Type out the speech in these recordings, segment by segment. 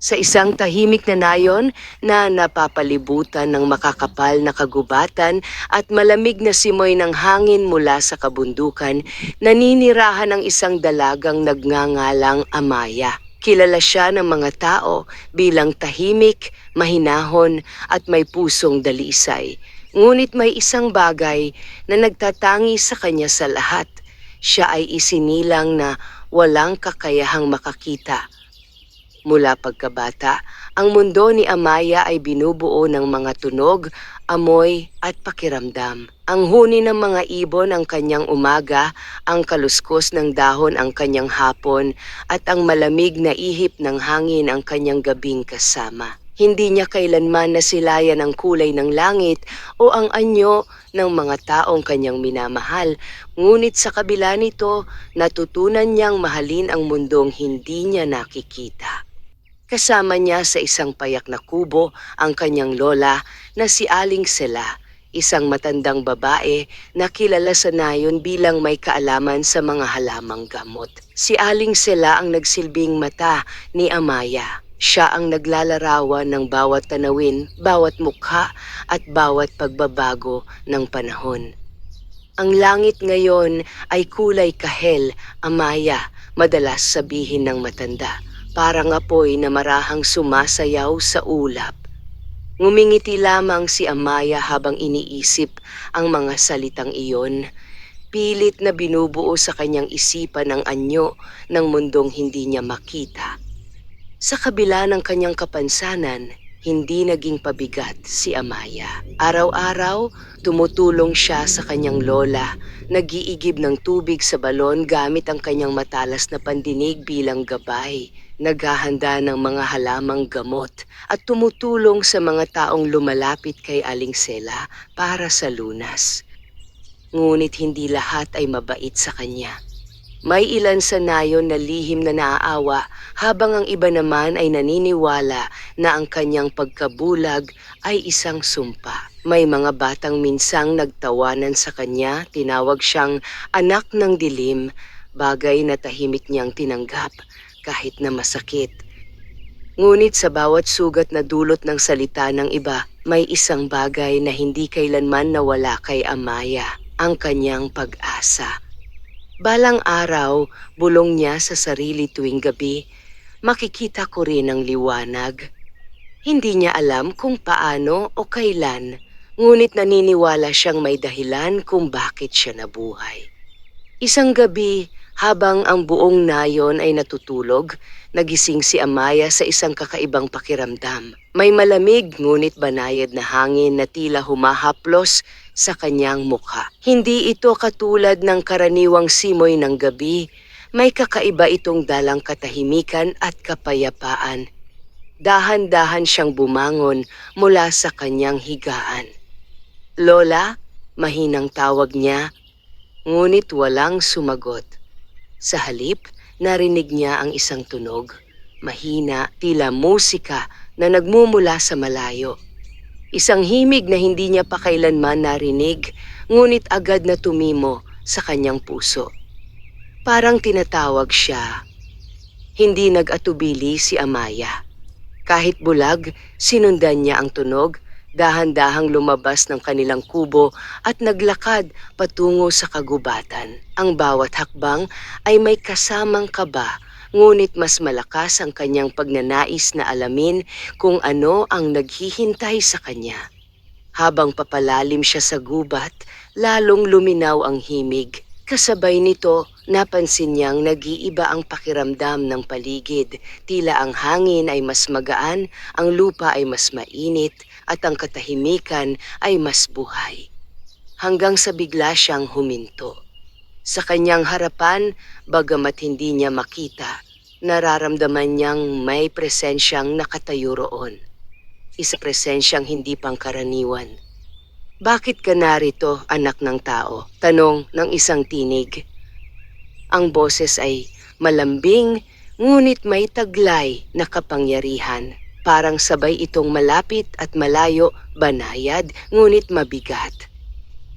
Sa isang tahimik na nayon na napapalibutan ng makakapal na kagubatan at malamig na simoy ng hangin mula sa kabundukan, naninirahan ang isang dalagang nagngangalang Amaya. Kilala siya ng mga tao bilang tahimik, mahinahon at may pusong dalisay. Ngunit may isang bagay na nagtatangi sa kanya sa lahat. Siya ay isinilang na walang kakayahang makakita. Mula pagkabata, ang mundo ni Amaya ay binubuo ng mga tunog, amoy at pakiramdam. Ang huni ng mga ibon ang kanyang umaga, ang kaluskos ng dahon ang kanyang hapon, at ang malamig na ihip ng hangin ang kanyang gabing kasama. Hindi niya kailanman nasilayan ang kulay ng langit o ang anyo ng mga taong kanyang minamahal, ngunit sa kabila nito, natutunan niyang mahalin ang mundong hindi niya nakikita. Kasama niya sa isang payak na kubo ang kanyang lola na si Aling Sela, isang matandang babae na kilala sa nayon bilang may kaalaman sa mga halamang gamot. Si Aling Sela ang nagsilbing mata ni Amaya. Siya ang naglalarawan ng bawat tanawin, bawat mukha at bawat pagbabago ng panahon. Ang langit ngayon ay kulay kahel, Amaya, madalas sabihin ng matanda. Parang apoy na marahang sumasayaw sa ulap. Ngumingiti lamang si Amaya habang iniisip ang mga salitang iyon. Pilit na binubuo sa kanyang isipan ang anyo ng mundong hindi niya makita. Sa kabila ng kanyang kapansanan, hindi naging pabigat si Amaya. Araw-araw, tumutulong siya sa kanyang lola, nag-iigib ng tubig sa balon gamit ang kanyang matalas na pandinig bilang gabay, naghahanda ng mga halamang gamot at tumutulong sa mga taong lumalapit kay Aling Sela para sa lunas. Ngunit hindi lahat ay mabait sa kanya. May ilan sa nayon na lihim na naaawa habang ang iba naman ay naniniwala na ang kanyang pagkabulag ay isang sumpa. May mga batang minsang nagtawanan sa kanya, tinawag siyang anak ng dilim, bagay na tahimik niyang tinanggap kahit na masakit. Ngunit sa bawat sugat na dulot ng salita ng iba, may isang bagay na hindi kailanman nawala kay Amaya, ang kanyang pag-asa. Balang araw, bulong niya sa sarili tuwing gabi, makikita ko rin ang liwanag. Hindi niya alam kung paano o kailan, ngunit naniniwala siyang may dahilan kung bakit siya nabuhay. Isang gabi, habang ang buong nayon ay natutulog, nagising si Amaya sa isang kakaibang pakiramdam. May malamig ngunit banayad na hangin na tila humahaplos sa kanyang mukha. Hindi ito katulad ng karaniwang simoy ng gabi. May kakaiba itong dalang katahimikan at kapayapaan. Dahan-dahan siyang bumangon mula sa kanyang higaan. Lola, mahinang tawag niya, ngunit walang sumagot. Sa halip, narinig niya ang isang tunog, mahina, tila musika na nagmumula sa malayo. Isang himig na hindi niya pa kailanman narinig, ngunit agad na tumimo sa kanyang puso. Parang tinatawag siya. Hindi nag-atubili si Amaya. Kahit bulag, sinundan niya ang tunog, dahan-dahang lumabas ng kanilang kubo at naglakad patungo sa kagubatan. Ang bawat hakbang ay may kasamang kaba, ngunit mas malakas ang kanyang pagnanais na alamin kung ano ang naghihintay sa kanya. Habang papalalim siya sa gubat, lalong luminaw ang himig. Kasabay nito, napansin niyang nag-iiba ang pakiramdam ng paligid. Tila ang hangin ay mas magaan, ang lupa ay mas mainit, at ang katahimikan ay mas buhay. Hanggang sa bigla siyang huminto. Sa kanyang harapan, bagamat hindi niya makita, nararamdaman niyang may presensyang nakatayo roon. Isa presensyang hindi pangkaraniwan. Bakit ka narito, anak ng tao? Tanong ng isang tinig. Ang boses ay malambing, ngunit may taglay na kapangyarihan. Parang sabay itong malapit at malayo, banayad, ngunit mabigat.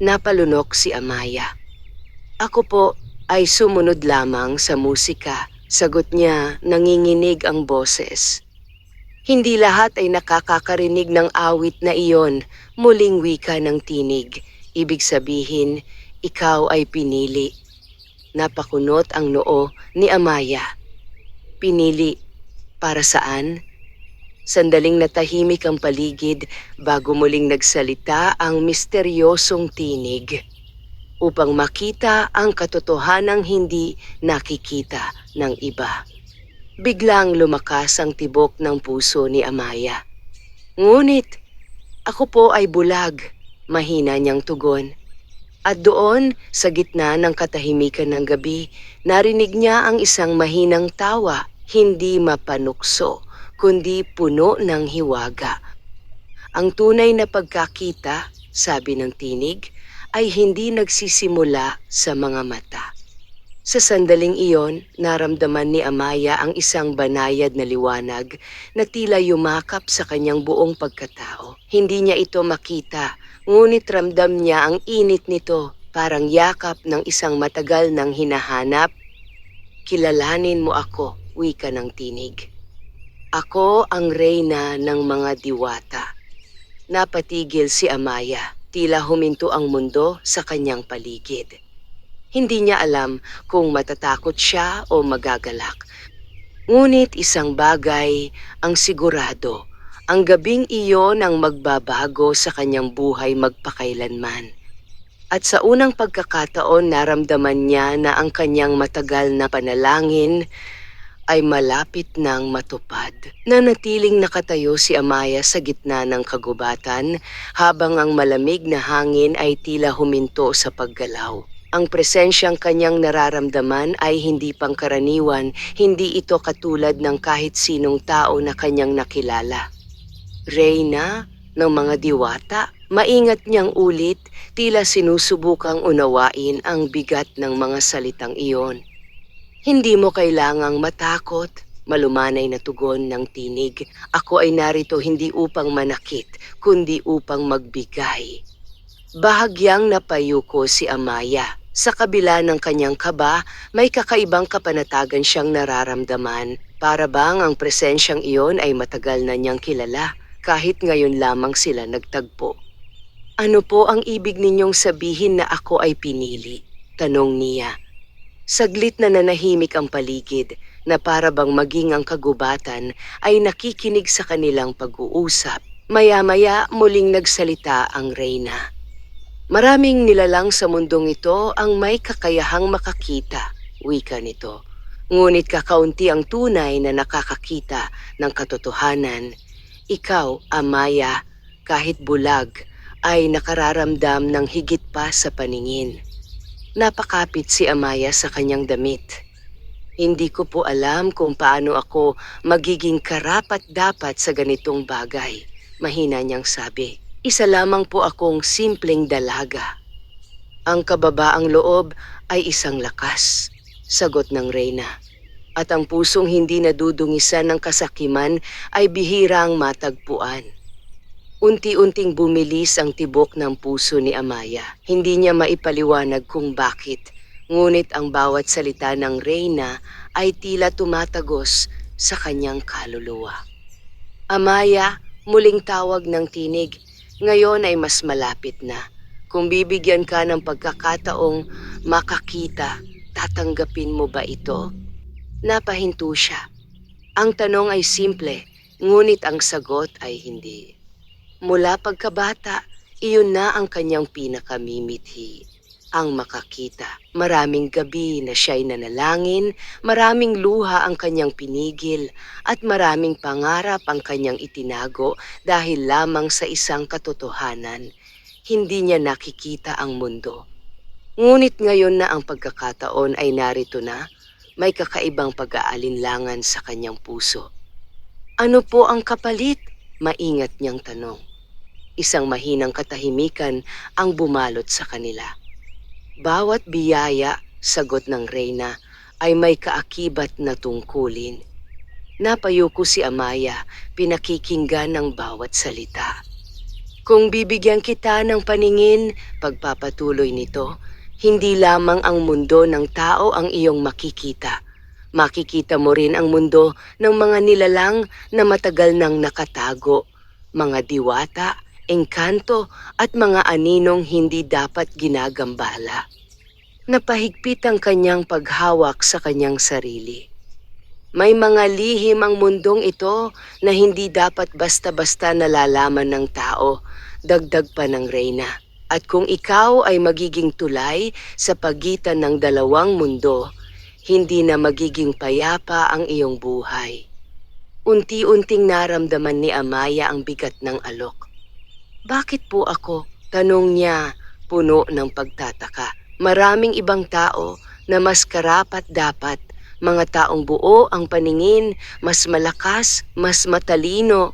Napalunok si Amaya. Ako po ay sumunod lamang sa musika. Sagot niya, nanginginig ang boses. Hindi lahat ay nakakarinig ng awit na iyon, muling wika ng tinig. Ibig sabihin, ikaw ay pinili. Napakunot ang noo ni Amaya. Pinili, para saan? Sandaling natahimik ang paligid bago muling nagsalita ang misteryosong tinig. Upang makita ang katotohanang hindi nakikita ng iba. Biglang lumakas ang tibok ng puso ni Amaya. Ngunit, ako po ay bulag, mahina niyang tugon. At doon, sa gitna ng katahimikan ng gabi, narinig niya ang isang mahinang tawa, hindi mapanukso, kundi puno ng hiwaga. Ang tunay na pagkakita, sabi ng tinig, ay hindi nagsisimula sa mga mata. Sa sandaling iyon, naramdaman ni Amaya ang isang banayad na liwanag na tila yumakap sa kanyang buong pagkatao. Hindi niya ito makita, ngunit ramdam niya ang init nito, parang yakap ng isang matagal nang hinahanap. Kilalanin mo ako, wika ng tinig. Ako ang reyna ng mga diwata. Napatigil si Amaya, tila huminto ang mundo sa kanyang paligid. Hindi niya alam kung matatakot siya o magagalak. Ngunit isang bagay ang sigurado, ang gabing iyon ang magbabago sa kanyang buhay magpakailanman. At sa unang pagkakataon naramdaman niya na ang kanyang matagal na panalangin ay malapit nang matupad. Nanatiling nakatayo si Amaya sa gitna ng kagubatan habang ang malamig na hangin ay tila huminto sa paggalaw. Ang presensyang kanyang nararamdaman ay hindi pangkaraniwan, hindi ito katulad ng kahit sinong tao na kanyang nakilala. Reyna ng mga diwata, maingat niyang ulit, tila sinusubukang unawain ang bigat ng mga salitang iyon. Hindi mo kailangang matakot, malumanay na tugon ng tinig. Ako ay narito hindi upang manakit, kundi upang magbigay. Bahagyang napayuko si Amaya. Sa kabila ng kanyang kaba, may kakaibang kapanatagan siyang nararamdaman. Para bang ang presensyang iyon ay matagal na niyang kilala, kahit ngayon lamang sila nagtagpo. Ano po ang ibig ninyong sabihin na ako ay pinili? Tanong niya. Saglit na nanahimik ang paligid na para bang maging ang kagubatan ay nakikinig sa kanilang pag-uusap. Maya-maya muling nagsalita ang reyna. Maraming nilalang sa mundong ito ang may kakayahang makakita, wika nito. Ngunit kakaunti ang tunay na nakakakita ng katotohanan. Ikaw, Amaya, kahit bulag, ay nakararamdam ng higit pa sa paningin. Napakapit si Amaya sa kanyang damit. Hindi ko po alam kung paano ako magiging karapat-dapat sa ganitong bagay, mahina niyang sabi. Isa lamang po akong simpleng dalaga. Ang kababaang loob ay isang lakas, sagot ng reyna. At ang pusong hindi nadudungisan ng kasakiman ay bihirang matagpuan. Unti-unting bumilis ang tibok ng puso ni Amaya. Hindi niya maipaliwanag kung bakit, ngunit ang bawat salita ng reyna ay tila tumatagos sa kanyang kaluluwa. Amaya, muling tawag ng tinig, ngayon ay mas malapit na. Kung bibigyan ka ng pagkakataong makakita, tatanggapin mo ba ito? Napahinto siya. Ang tanong ay simple, ngunit ang sagot ay hindi. Mula pagkabata, iyon na ang kanyang pinakamimithi, ang makakita. Maraming gabi na siya'y nanalangin, maraming luha ang kanyang pinigil, at maraming pangarap ang kanyang itinago dahil lamang sa isang katotohanan. Hindi niya nakikita ang mundo. Ngunit ngayon na ang pagkakataon ay narito na, may kakaibang pag-aalinlangan sa kanyang puso. Ano po ang kapalit? Maingat niyang tanong. Isang mahinang katahimikan ang bumalot sa kanila. Bawat biyaya, sagot ng reyna, ay may kaakibat na tungkulin. Napayuko si Amaya, pinakikinggan ng bawat salita. Kung bibigyan kita ng paningin, pagpapatuloy nito, hindi lamang ang mundo ng tao ang iyong makikita. Makikita mo rin ang mundo ng mga nilalang na matagal nang nakatago, mga diwata, engkanto at mga aninong hindi dapat ginagambala. Napahigpit ang kanyang paghawak sa kanyang sarili. May mga lihim ang mundong ito na hindi dapat basta-basta nalalaman ng tao, dagdag pa ng reyna. At kung ikaw ay magiging tulay sa pagitan ng dalawang mundo, hindi na magiging payapa ang iyong buhay. Unti-unting naramdaman ni Amaya ang bigat ng alok. Bakit po ako? Tanong niya, puno ng pagtataka. Maraming ibang tao na mas karapat dapat, mga taong buo ang paningin, mas malakas, mas matalino.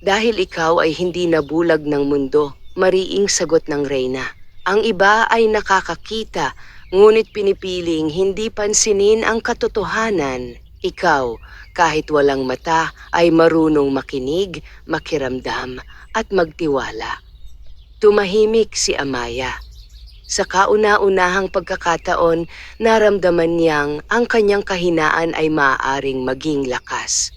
Dahil ikaw ay hindi nabulag ng mundo, mariing sagot ng reyna. Ang iba ay nakakakita, ngunit pinipiling hindi pansinin ang katotohanan. Ikaw, kahit walang mata, ay marunong makinig, makiramdam, at magtiwala. Tumahimik si Amaya. Sa kauna-unahang pagkakataon, naramdaman niyang ang kanyang kahinaan ay maaaring maging lakas.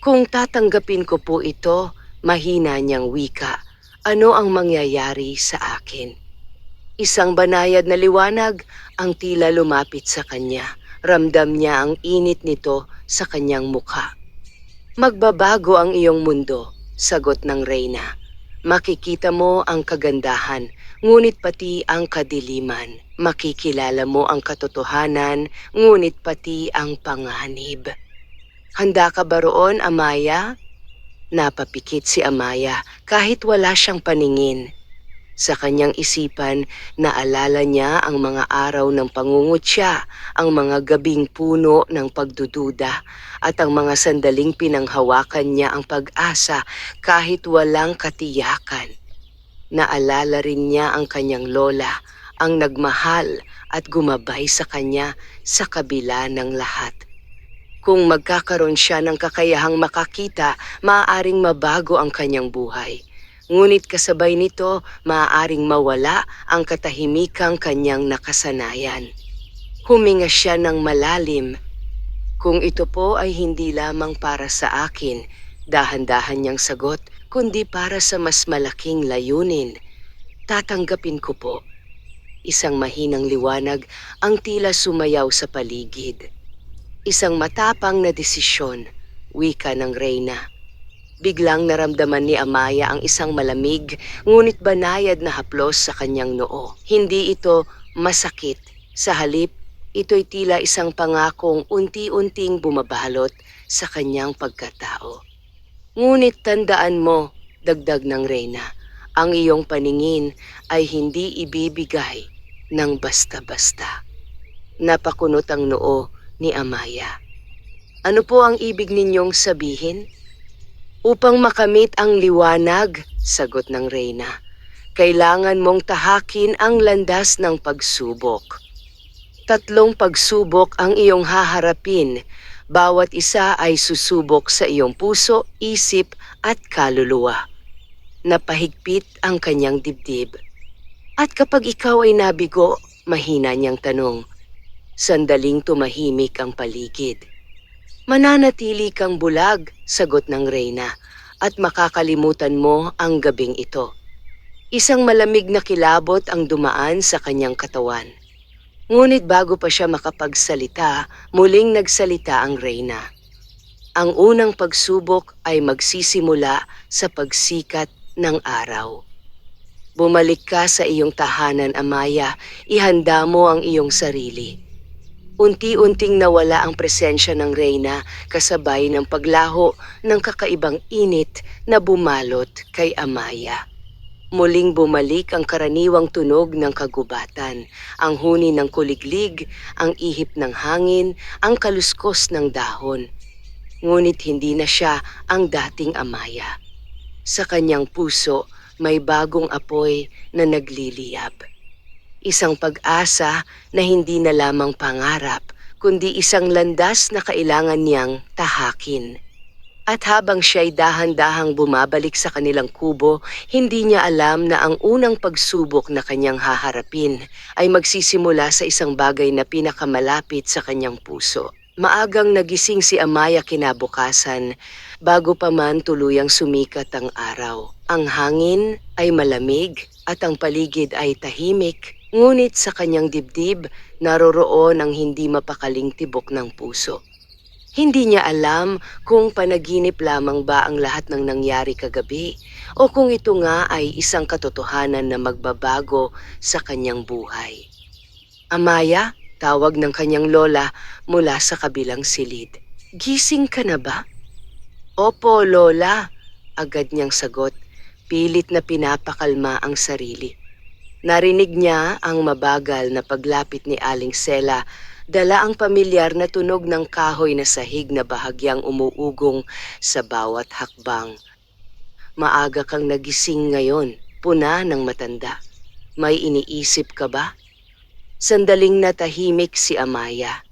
Kung tatanggapin ko po ito, mahina niyang wika, ano ang mangyayari sa akin? Isang banayad na liwanag ang tila lumapit sa kanya. Ramdam niya ang init nito sa kanyang mukha. Magbabago ang iyong mundo, sagot ng reyna. Makikita mo ang kagandahan, ngunit pati ang kadiliman. Makikilala mo ang katotohanan, ngunit pati ang panganib. Handa ka ba roon, Amaya? Napapikit si Amaya kahit wala siyang paningin. Sa kanyang isipan, naalala niya ang mga araw ng pangungutya, ang mga gabing puno ng pagdududa, at ang mga sandaling pinanghawakan niya ang pag-asa kahit walang katiyakan. Naalala rin niya ang kanyang lola, ang nagmahal at gumabay sa kanya sa kabila ng lahat. Kung magkakaroon siya ng kakayahang makakita, maaaring mabago ang kanyang buhay. Ngunit kasabay nito, maaaring mawala ang katahimikang kanyang nakasanayan. Huminga siya ng malalim. Kung ito po ay hindi lamang para sa akin, dahan-dahan niyang sagot, kundi para sa mas malaking layunin. Tatanggapin ko po. Isang mahinang liwanag ang tila sumayaw sa paligid. Isang matapang na desisyon, wika ng reyna. Biglang naramdaman ni Amaya ang isang malamig, ngunit banayad na haplos sa kanyang noo. Hindi ito masakit. Sa halip, ito'y tila isang pangakong unti-unting bumabalot sa kanyang pagkatao. Ngunit tandaan mo, dagdag ng reyna, ang iyong paningin ay hindi ibibigay ng basta-basta. Napakunot ang noo ni Amaya. Ano po ang ibig ninyong sabihin? Upang makamit ang liwanag, sagot ng reyna, kailangan mong tahakin ang landas ng pagsubok. 3 pagsubok ang iyong haharapin. Bawat isa ay susubok sa iyong puso, isip at kaluluwa. Napahigpit ang kanyang dibdib. At kapag ikaw ay nabigo, mahina niyang tanong. Sandaling tumahimik ang paligid. Mananatili kang bulag, sagot ng reyna, at makakalimutan mo ang gabing ito. Isang malamig na kilabot ang dumaan sa kanyang katawan. Ngunit bago pa siya makapagsalita, muling nagsalita ang reyna. Ang unang pagsubok ay magsisimula sa pagsikat ng araw. Bumalik ka sa iyong tahanan, Amaya, ihanda mo ang iyong sarili. Unti-unting nawala ang presensya ng reyna kasabay ng paglaho ng kakaibang init na bumalot kay Amaya. Muling bumalik ang karaniwang tunog ng kagubatan, ang huni ng kuliglig, ang ihip ng hangin, ang kaluskos ng dahon. Ngunit hindi na siya ang dating Amaya. Sa kanyang puso, may bagong apoy na nagliliyab. Isang pag-asa na hindi na lamang pangarap, kundi isang landas na kailangan niyang tahakin. At habang siya'y dahan-dahang bumabalik sa kanilang kubo, hindi niya alam na ang unang pagsubok na kanyang haharapin ay magsisimula sa isang bagay na pinakamalapit sa kanyang puso. Maagang nagising si Amaya kinabukasan bago pa man tuluyang sumikat ang araw. Ang hangin ay malamig at ang paligid ay tahimik, ngunit sa kanyang dibdib naroroon ang hindi mapakaling tibok ng puso. Hindi niya alam kung panaginip lamang ba ang lahat ng nangyari kagabi o kung ito nga ay isang katotohanan na magbabago sa kanyang buhay. Amaya, tawag ng kanyang lola mula sa kabilang silid. Gising ka na ba? Opo, lola, agad niyang sagot, pilit na pinapakalma ang sarili. Narinig niya ang mabagal na paglapit ni Aling Sela, dala ang pamilyar na tunog ng kahoy na sahig na bahagyang umuugong sa bawat hakbang. Maaga kang nagising ngayon, puna ng matanda. May iniisip ka ba? Sandaling natahimik si Amaya.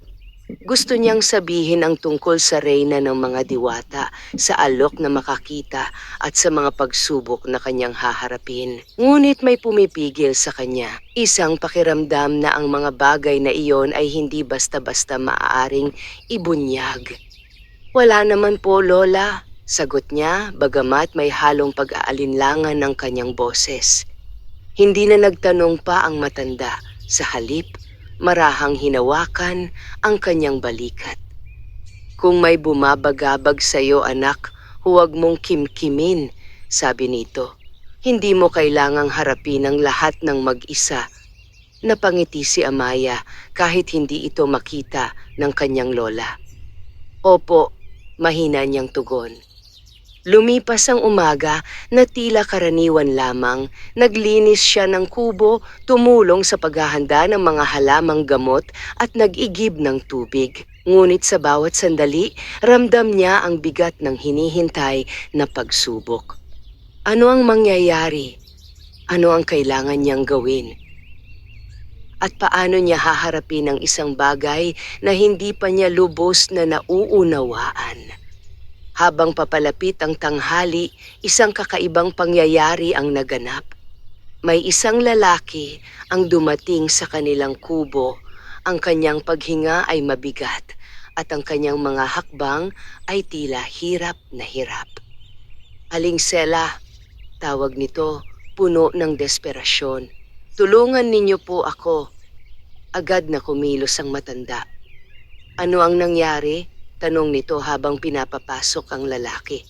Gusto niyang sabihin ang tungkol sa reyna ng mga diwata, sa alok na makakita at sa mga pagsubok na kanyang haharapin. Ngunit may pumipigil sa kanya, isang pakiramdam na ang mga bagay na iyon ay hindi basta-basta maaaring ibunyag. Wala naman po, lola, sagot niya bagamat may halong pag-aalinlangan ng kanyang boses. Hindi na nagtanong pa ang matanda, sa halip, marahang hinawakan ang kanyang balikat. Kung may bumabagabag sa iyo, anak, huwag mong kimkimin, sabi nito. Hindi mo kailangang harapin ang lahat ng mag-isa. Napangiti si Amaya kahit hindi ito makita ng kanyang lola. Opo, mahina niyang tugon. Lumipas ang umaga na tila karaniwan lamang, naglinis siya ng kubo, tumulong sa paghahanda ng mga halamang gamot at nag-igib ng tubig. Ngunit sa bawat sandali, ramdam niya ang bigat ng hinihintay na pagsubok. Ano ang mangyayari? Ano ang kailangan niyang gawin? At paano niya haharapin ang isang bagay na hindi pa niya lubos na nauunawaan? Habang papalapit ang tanghali, isang kakaibang pangyayari ang naganap. May isang lalaki ang dumating sa kanilang kubo. Ang kanyang paghinga ay mabigat at ang kanyang mga hakbang ay tila hirap na hirap. Aling Sela, tawag nito, puno ng desperasyon. Tulungan ninyo po ako. Agad na kumilos ang matanda. Ano ang nangyari? Tanong nito habang pinapapasok ang lalaki.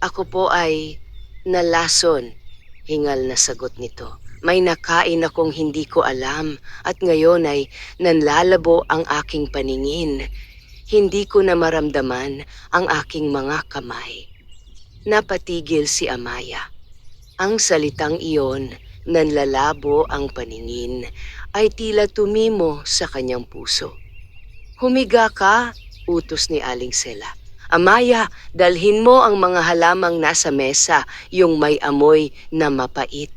Ako po ay nalason, hingal na sagot nito. May nakain akong hindi ko alam at ngayon ay nanlalabo ang aking paningin. Hindi ko na maramdaman ang aking mga kamay. Napatigil si Amaya. Ang salitang iyon, nanlalabo ang paningin, ay tila tumimo sa kanyang puso. Humiga ka, utos ni Aling Sela. Amaya, dalhin mo ang mga halamang nasa mesa, yung may amoy na mapait.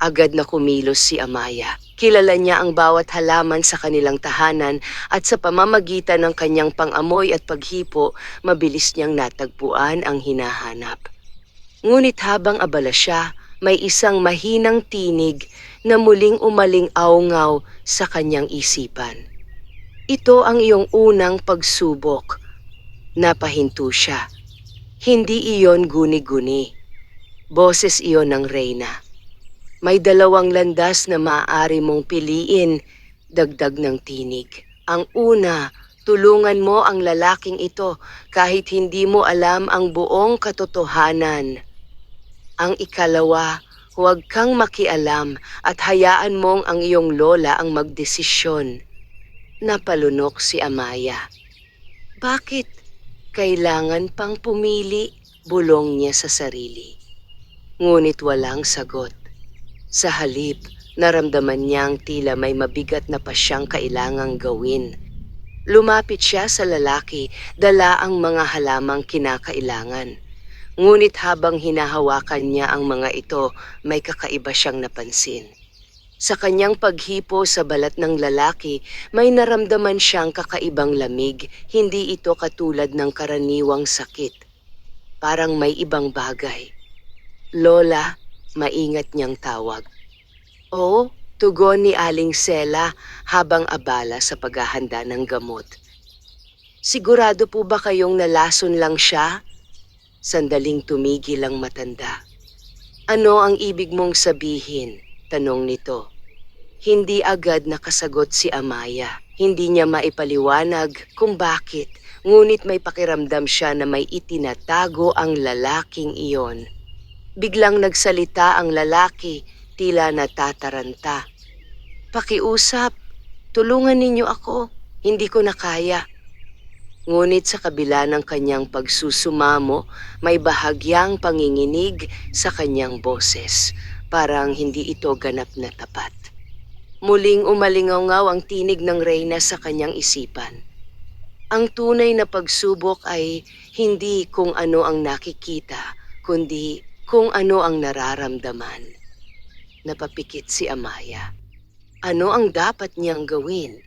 Agad na kumilos si Amaya. Kilala niya ang bawat halaman sa kanilang tahanan at sa pamamagitan ng kanyang pangamoy at paghipo, mabilis niyang natagpuan ang hinahanap. Ngunit habang abala siya, may isang mahinang tinig na muling umaling-aungaw sa kanyang isipan. Ito ang iyong unang pagsubok. Napahinto siya. Hindi iyon guni-guni. Boses iyon ng reyna. May dalawang landas na maaari mong piliin, dagdag ng tinig. Ang una, tulungan mo ang lalaking ito kahit hindi mo alam ang buong katotohanan. Ang ikalawa, huwag kang makialam at hayaan mong ang iyong lola ang magdesisyon. Napalunok si Amaya. Bakit? Kailangan pang pumili, bulong niya sa sarili. Ngunit walang sagot. Sa halip, naramdaman niyang tila may mabigat na pa siyang kailangang gawin. Lumapit siya sa lalaki, dala ang mga halamang kinakailangan. Ngunit habang hinahawakan niya ang mga ito, may kakaiba siyang napansin. Sa kanyang paghipo sa balat ng lalaki, may naramdaman siyang kakaibang lamig, hindi ito katulad ng karaniwang sakit. Parang may ibang bagay. Lola, maingat niyang tawag. Oh, tugon ni Aling Sela habang abala sa paghahanda ng gamot. Sigurado po ba kayong nalason lang siya? Sandaling tumigil ang matanda. Ano ang ibig mong sabihin? Tanong nito. Hindi agad nakasagot si Amaya. Hindi niya maipaliwanag kung bakit, ngunit may pakiramdam siya na may itinatago ang lalaking iyon. Biglang nagsalita ang lalaki, tila natataranta. Pakiusap, tulungan ninyo ako, hindi ko na kaya. Ngunit sa kabila ng kanyang pagsusumamo, may bahagyang panginginig sa kanyang boses. Parang hindi ito ganap na tapat. Muling umalingaw ang tinig ng reyna sa kanyang isipan. Ang tunay na pagsubok ay hindi kung ano ang nakikita, kundi kung ano ang nararamdaman. Napapikit si Amaya. Ano ang dapat niyang gawin?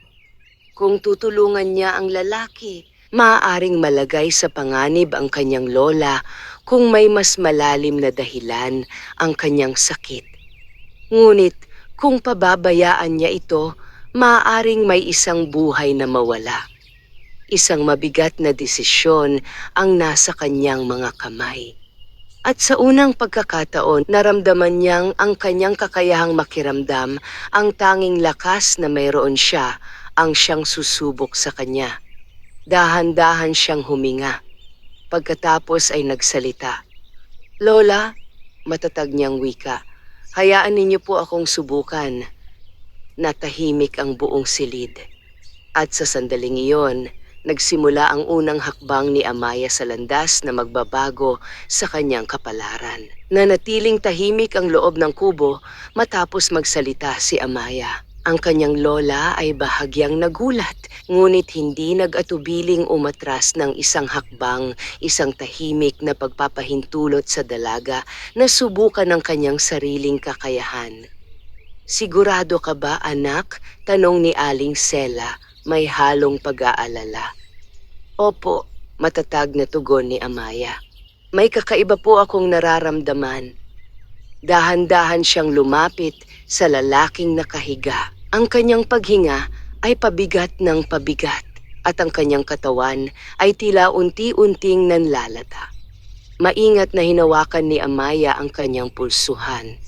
Kung tutulungan niya ang lalaki, maaaring malagay sa panganib ang kanyang lola kung may mas malalim na dahilan ang kanyang sakit. Ngunit kung pababayaan niya ito, maaaring may isang buhay na mawala. Isang mabigat na desisyon ang nasa kanyang mga kamay. At sa unang pagkakataon, naramdaman niyang ang kanyang kakayahang makiramdam, ang tanging lakas na mayroon siya, ang siyang susubok sa kanya. Dahan-dahan siyang huminga. Pagkatapos ay nagsalita. Lola, matatag niyang wika, hayaan ninyo po akong subukan. Natahimik ang buong silid. At sa sandaling iyon, nagsimula ang unang hakbang ni Amaya sa landas na magbabago sa kanyang kapalaran. Nanatiling tahimik ang loob ng kubo matapos magsalita si Amaya. Ang kanyang lola ay bahagyang nagulat, ngunit hindi nag-atubiling umatras ng isang hakbang, isang tahimik na pagpapahintulot sa dalaga na subukan ng kanyang sariling kakayahan. Sigurado ka ba, anak? Tanong ni Aling Sela, may halong pag-aalala. Opo, matatag na tugon ni Amaya. May kakaiba po akong nararamdaman. Dahan-dahan siyang lumapit sa lalaking nakahiga. Ang kanyang paghinga ay pabigat ng pabigat at ang kanyang katawan ay tila unti-unting nanlalata. Maingat na hinawakan ni Amaya ang kanyang pulsuhan.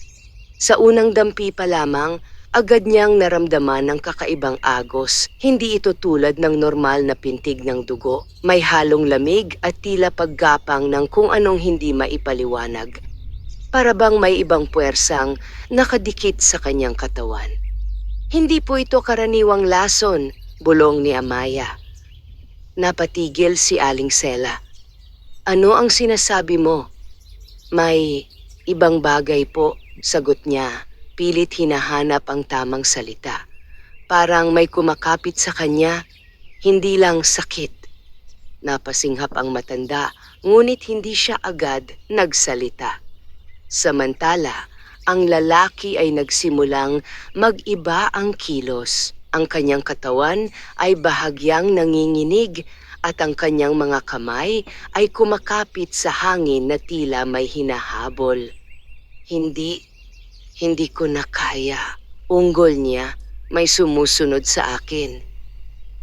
Sa unang dampi pa lamang, agad niyang naramdaman ng kakaibang agos. Hindi ito tulad ng normal na pintig ng dugo. May halong lamig at tila paggapang ng kung anong hindi maipaliwanag. Para bang may ibang puwersang nakadikit sa kanyang katawan. Hindi po ito karaniwang lason, bulong ni Amaya. Napatigil si Aling Sela. Ano ang sinasabi mo? May ibang bagay po, sagot niya. Pilit hinahanap ang tamang salita. Parang may kumakapit sa kanya, hindi lang sakit. Napasinghap ang matanda, ngunit hindi siya agad nagsalita. Samantala, ang lalaki ay nagsimulang mag-iba ang kilos. Ang kanyang katawan ay bahagyang nanginginig at ang kanyang mga kamay ay kumakapit sa hangin na tila may hinahabol. Hindi ko na kaya. Unggol niya, may sumusunod sa akin.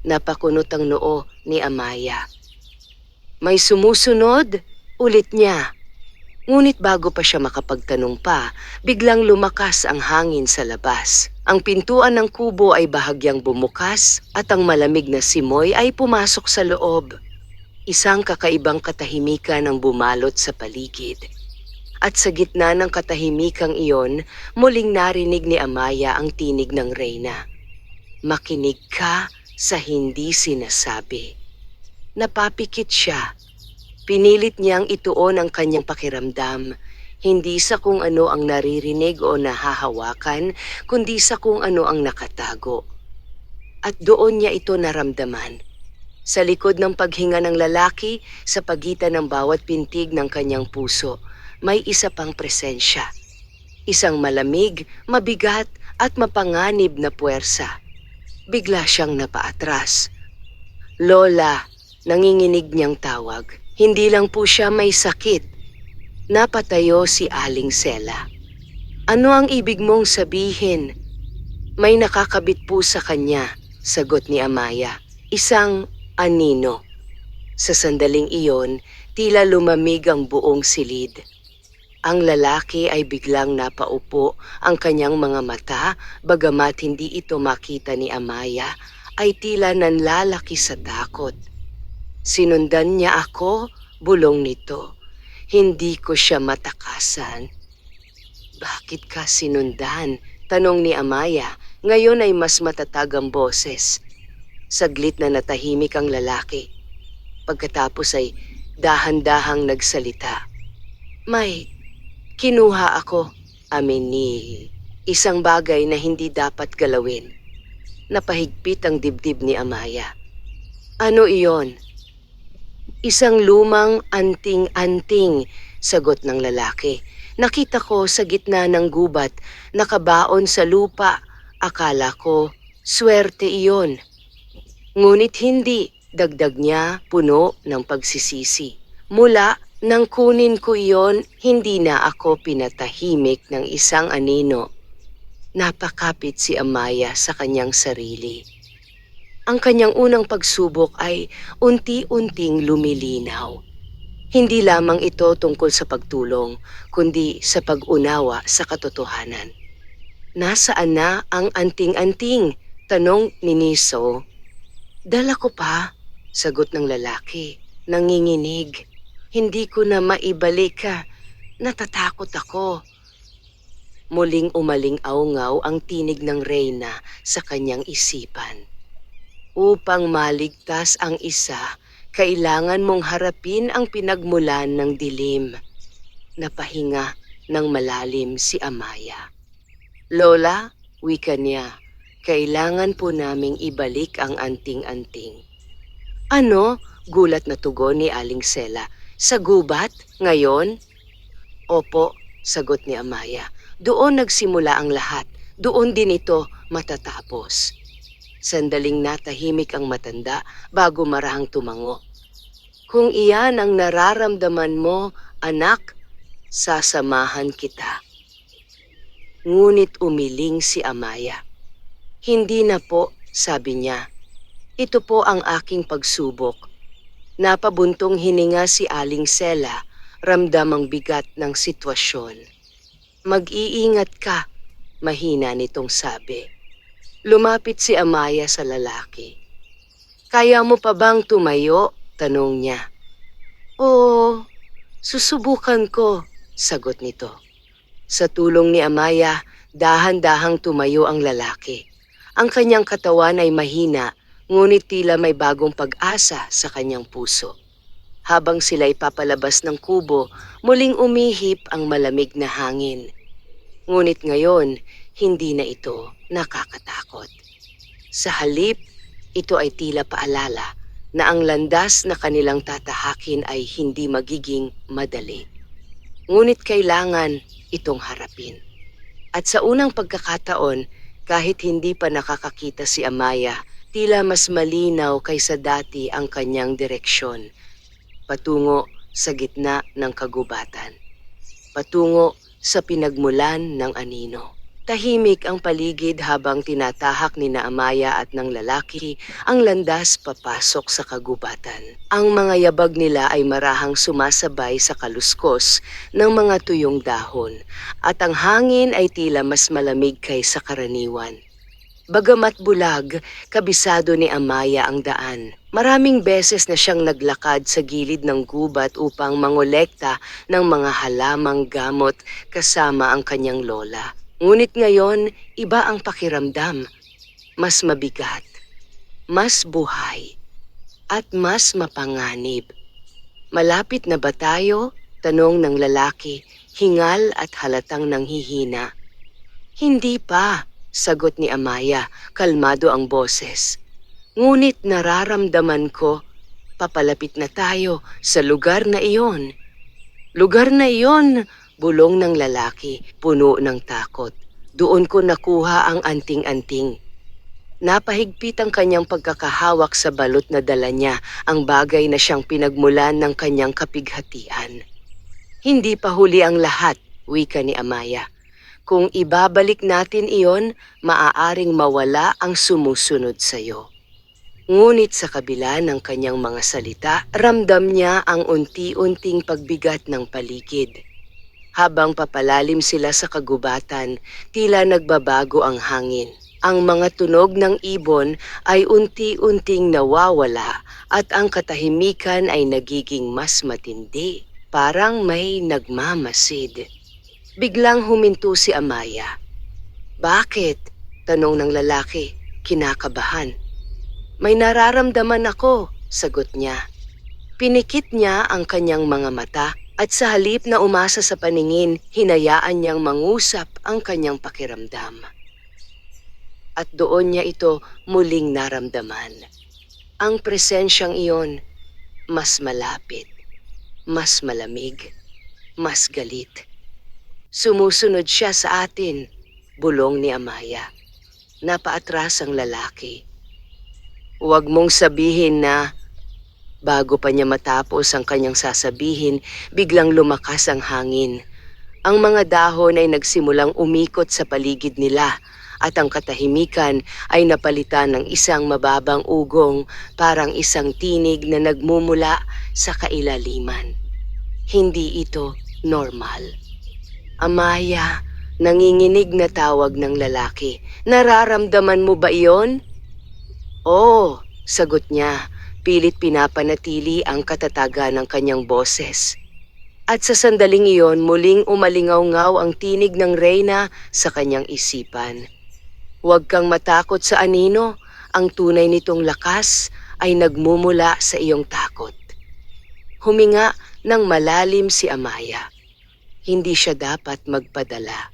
Napakunot ang noo ni Amaya. May sumusunod? Ulit niya. Ngunit bago pa siya makapagtanong pa, biglang lumakas ang hangin sa labas. Ang pintuan ng kubo ay bahagyang bumukas at ang malamig na simoy ay pumasok sa loob. Isang kakaibang katahimikan ang bumalot sa paligid. At sa gitna ng katahimikang iyon, muling narinig ni Amaya ang tinig ng reyna. Makinig ka sa hindi sinasabi. Napapikit siya. Pinilit niyang ituon ang kanyang pakiramdam, hindi sa kung ano ang naririnig o nahahawakan, kundi sa kung ano ang nakatago. At doon niya ito naramdaman. Sa likod ng paghinga ng lalaki, sa pagitan ng bawat pintig ng kanyang puso, may isa pang presensya. Isang malamig, mabigat at mapanganib na puwersa. Bigla siyang napaatras. Lola, nanginginig niyang tawag. Hindi lang po siya may sakit. Napatayo si Aling Sela. Ano ang ibig mong sabihin? May nakakabit po sa kanya, sagot ni Amaya. Isang anino. Sa sandaling iyon, tila lumamig ang buong silid. Ang lalaki ay biglang napaupo, ang kanyang mga mata, bagamat hindi ito makita ni Amaya, ay tila nanlalaki sa takot. Sinundan niya ako, bulong nito. Hindi ko siya matakasan. Bakit ka sinundan? Tanong ni Amaya. Ngayon ay mas matatag ang boses. Saglit na natahimik ang lalaki. Pagkatapos ay dahan-dahang nagsalita. May kinuha ako, amin ni isang bagay na hindi dapat galawin. Napahigpit ang dibdib ni Amaya. Ano iyon? Isang lumang anting-anting, sagot ng lalaki. Nakita ko sa gitna ng gubat, nakabaon sa lupa. Akala ko, swerte iyon. Ngunit hindi, dagdag niya puno ng pagsisisi. Mula nang kunin ko iyon, hindi na ako pinatahimik ng isang anino. Napakapit si Amaya sa kanyang sarili. Ang kanyang unang pagsubok ay unti-unting lumilinaw. Hindi lamang ito tungkol sa pagtulong, kundi sa pag-unawa sa katotohanan. Nasaan na ang anting-anting? Tanong ni Niso. Dala ko pa, sagot ng lalaki, nanginginig. Hindi ko na maibalik ka. Natatakot ako. Muling umaling-aungaw ang tinig ng reyna sa kanyang isipan. Upang maligtas ang isa, kailangan mong harapin ang pinagmulan ng dilim. Napahinga ng malalim si Amaya. Lola, wika niya, kailangan po naming ibalik ang anting-anting. Ano? Gulat na tugon ni Aling Sela. Sa gubat? Ngayon? Opo, sagot ni Amaya. Doon nagsimula ang lahat. Doon din ito matatapos. Sandaling natahimik ang matanda bago marahang tumango. Kung iyan ang nararamdaman mo, anak, sasamahan kita. Ngunit umiling si Amaya. Hindi na po, sabi niya. Ito po ang aking pagsubok. Napabuntong hininga si Aling Sela, ramdam ang bigat ng sitwasyon. Mag-iingat ka, mahina nitong sabi. Lumapit si Amaya sa lalaki. Kaya mo pa bang tumayo? Tanong niya. Oo, susubukan ko, sagot nito. Sa tulong ni Amaya, dahan-dahang tumayo ang lalaki. Ang kanyang katawan ay mahina, ngunit tila may bagong pag-asa sa kanyang puso. Habang sila'y papalabas ng kubo, muling umihip ang malamig na hangin. Ngunit ngayon, hindi na ito nakakatakot. Sa halip, ito ay tila paalala na ang landas na kanilang tatahakin ay hindi magiging madali. Ngunit kailangan itong harapin. At sa unang pagkakataon, kahit hindi pa nakakakita si Amaya, tila mas malinaw kaysa dati ang kanyang direksyon. Patungo sa gitna ng kagubatan. Patungo sa pinagmulan ng anino. Tahimik ang paligid habang tinatahak ni na Amaya at ng lalaki ang landas papasok sa kagubatan. Ang mga yabag nila ay marahang sumasabay sa kaluskos ng mga tuyong dahon at ang hangin ay tila mas malamig kaysa karaniwan. Bagamat bulag, kabisado ni Amaya ang daan. Maraming beses na siyang naglakad sa gilid ng gubat upang mangolekta ng mga halamang gamot kasama ang kanyang lola. Ngunit ngayon, iba ang pakiramdam. Mas mabigat, mas buhay, at mas mapanganib. Malapit na ba tayo? Tanong ng lalaki, hingal at halatang nanghihina. Hindi pa, sagot ni Amaya, kalmado ang boses. Ngunit nararamdaman ko, papalapit na tayo sa lugar na iyon. Lugar na iyon, bulong ng lalaki, puno ng takot. Doon ko nakuha ang anting-anting. Napahigpit ang kanyang pagkakahawak sa balot na dala niya, ang bagay na siyang pinagmulan ng kanyang kapighatian. Hindi pa huli ang lahat, wika ni Amaya. Kung ibabalik natin iyon, maaaring mawala ang sumusunod sa'yo. Ngunit sa kabila ng kanyang mga salita, ramdam niya ang unti-unting pagbigat ng paligid. Habang papalalim sila sa kagubatan, tila nagbabago ang hangin. Ang mga tunog ng ibon ay unti-unting nawawala at ang katahimikan ay nagiging mas matindi. Parang may nagmamasid. Biglang huminto si Amaya. "Bakit?" tanong ng lalaki, kinakabahan. "May nararamdaman ako," sagot niya. Pinikit niya ang kanyang mga mata at sa halip na umasa sa paningin, hinayaan niyang mangusap ang kanyang pakiramdam. At doon niya ito muling naramdaman. Ang presensyang iyon, mas malapit, mas malamig, mas galit. "Sumusunod siya sa atin," bulong ni Amaya. Napaatras ang lalaki. "Huwag mong sabihin na..." Bago pa niya matapos ang kanyang sasabihin, biglang lumakas ang hangin. Ang mga dahon ay nagsimulang umikot sa paligid nila at ang katahimikan ay napalitan ng isang mababang ugong, parang isang tinig na nagmumula sa kailaliman. Hindi ito normal. "Amaya," nanginginig na tawag ng lalaki. "Nararamdaman mo ba iyon?" "Oo," sagot niya, pilit pinapanatili ang katatagan ng kanyang boses. At sa sandaling iyon, muling umalingaw-ngaw ang tinig ng reyna sa kanyang isipan. "Huwag kang matakot sa anino, ang tunay nitong lakas ay nagmumula sa iyong takot." Huminga ng malalim si Amaya. Hindi siya dapat magpadala.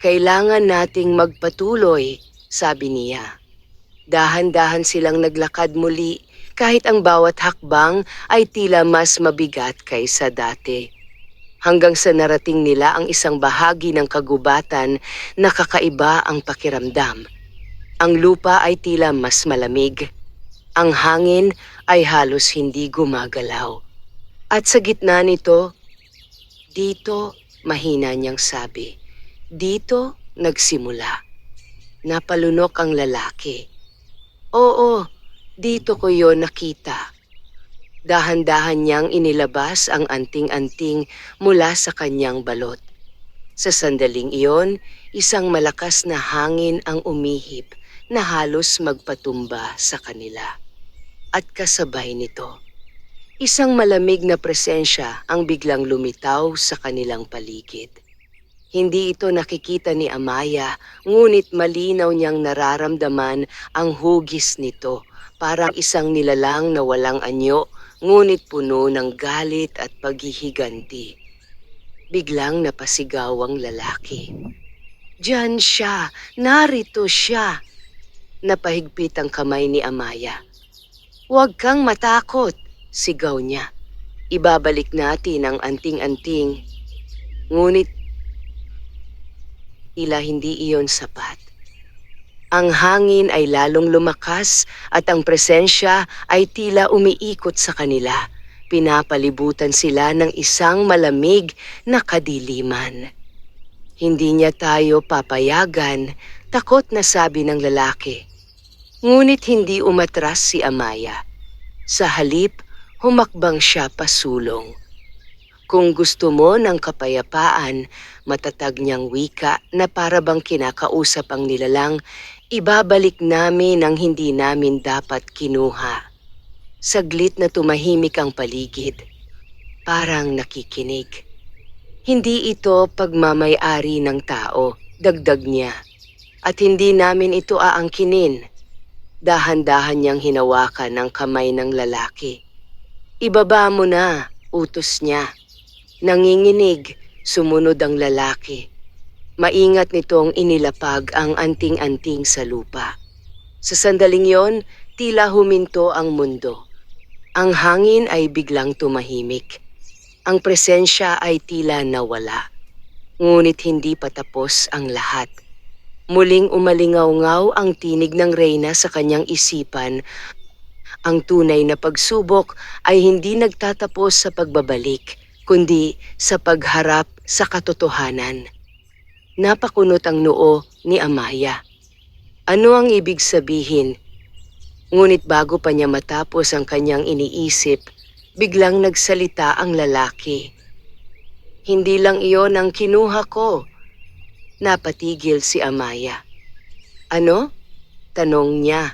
"Kailangan nating magpatuloy," sabi niya. Dahan-dahan silang naglakad muli, kahit ang bawat hakbang ay tila mas mabigat kaysa dati. Hanggang sa narating nila ang isang bahagi ng kagubatan na kakaiba ang pakiramdam. Ang lupa ay tila mas malamig. Ang hangin ay halos hindi gumagalaw. At sa gitna nito, "Dito," mahina niyang sabi, "dito nagsimula." Napalunok ang lalaki. "Oo, dito ko yon nakita." Dahan-dahan niyang inilabas ang anting-anting mula sa kanyang balot. Sa sandaling iyon, isang malakas na hangin ang umihip na halos magpatumba sa kanila. At kasabay nito, isang malamig na presensya ang biglang lumitaw sa kanilang paligid. Hindi ito nakikita ni Amaya, ngunit malinaw niyang nararamdaman ang hugis nito, parang isang nilalang na walang anyo, ngunit puno ng galit at paghihiganti. Biglang napasigaw ang lalaki. "Diyan siya! Narito siya!" Napahigpit ang kamay ni Amaya. "Huwag kang matakot," sigaw niya. "Ibabalik natin ang anting-anting." Ngunit tila hindi iyon sapat. Ang hangin ay lalong lumakas at ang presensya ay tila umiikot sa kanila. Pinapalibutan sila ng isang malamig na kadiliman. "Hindi niya tayo papayagan," takot na sabi ng lalaki. Ngunit hindi umatras si Amaya. Sa halip, humakbang siya pasulong. "Kung gusto mo ng kapayapaan," matatag niyang wika na para bang kinakausap ang nilalang, "ibabalik namin ang hindi namin dapat kinuha." Saglit na tumahimik ang paligid. Parang nakikinig. "Hindi ito pagmamay-ari ng tao," dagdag niya. "At hindi namin ito aangkinin." Dahan-dahan niyang hinawakan ang kamay ng lalaki. "Ibaba mo na," utos niya. Nanginginig, sumunod ang lalaki. Maingat nitong inilapag ang anting-anting sa lupa. Sa sandaling yon, tila huminto ang mundo. Ang hangin ay biglang tumahimik. Ang presensya ay tila nawala. Ngunit hindi pa tapos ang lahat. Muling umalingaw-ngaw ang tinig ng reyna sa kanyang isipan. Ang tunay na pagsubok ay hindi nagtatapos sa pagbabalik, kundi sa pagharap sa katotohanan. Napakunot ang noo ni Amaya. Ano ang ibig sabihin? Ngunit bago pa niya matapos ang kanyang iniisip, biglang nagsalita ang lalaki. Hindi lang iyon ang kinuha ko. Napatigil si Amaya. Ano? Tanong niya.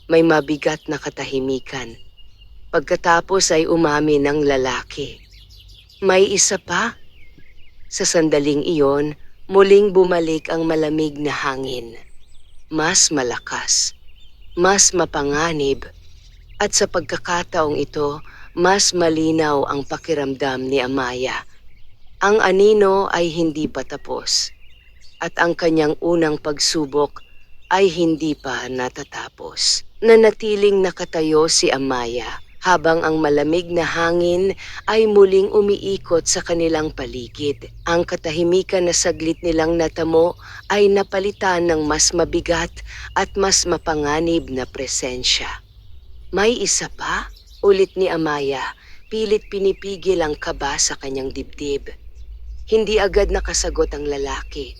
May mabigat na katahimikan. Pagkatapos ay umamin ng lalaki. May isa pa? Sa sandaling iyon, muling bumalik ang malamig na hangin. Mas malakas, mas mapanganib, at sa pagkakataong ito, mas malinaw ang pakiramdam ni Amaya. Ang anino ay hindi pa tapos, at ang kanyang unang pagsubok ay hindi pa natatapos. Nanatiling nakatayo si Amaya habang ang malamig na hangin ay muling umiikot sa kanilang paligid. Ang katahimikan na saglit nilang natamo ay napalitan ng mas mabigat at mas mapanganib na presensya. May isa pa? Ulit ni Amaya, pilit pinipigil ang kaba sa kanyang dibdib. Hindi agad nakasagot ang lalaki.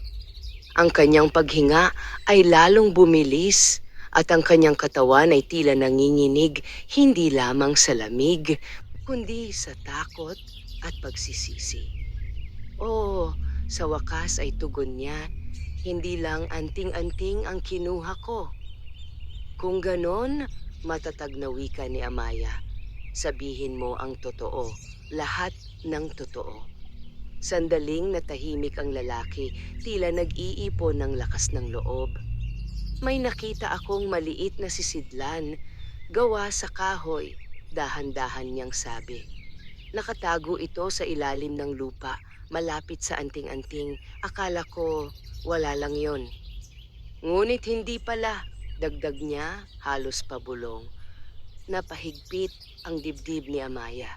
Ang kanyang paghinga ay lalong bumilis at ang kanyang katawan ay tila nanginginig hindi lamang sa lamig, kundi sa takot at pagsisisi. Oh, sa wakas ay tugon niya, hindi lang anting-anting ang kinuha ko. Kung ganon, matatag na wika ni Amaya, sabihin mo ang totoo, lahat ng totoo. Sandaling natahimik ang lalaki, tila nag-iipon ng lakas ng loob. May nakita akong maliit na sisidlan, gawa sa kahoy, dahan-dahan niyang sabi. Nakatago ito sa ilalim ng lupa, malapit sa anting-anting. Akala ko wala lang yon. Ngunit hindi pala, dagdag niya, halos pabulong. Napahigpit ang dibdib ni Amaya.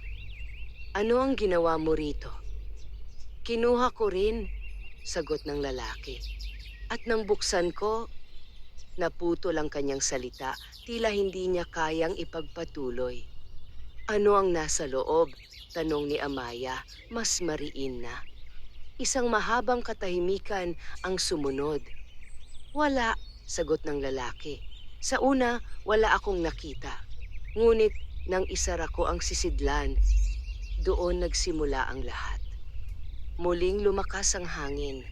Ano ang ginawa mo rito? Kinuha ko rin, sagot ng lalaki. At nang buksan ko, naputol ang kanyang salita, tila hindi niya kayang ipagpatuloy. Ano ang nasa loob? Tanong ni Amaya, mas mariin na. Isang mahabang katahimikan ang sumunod. Wala, sagot ng lalaki. Sa una, wala akong nakita. Ngunit nang isara ko ang sisidlan, doon nagsimula ang lahat. Muling lumakas ang hangin.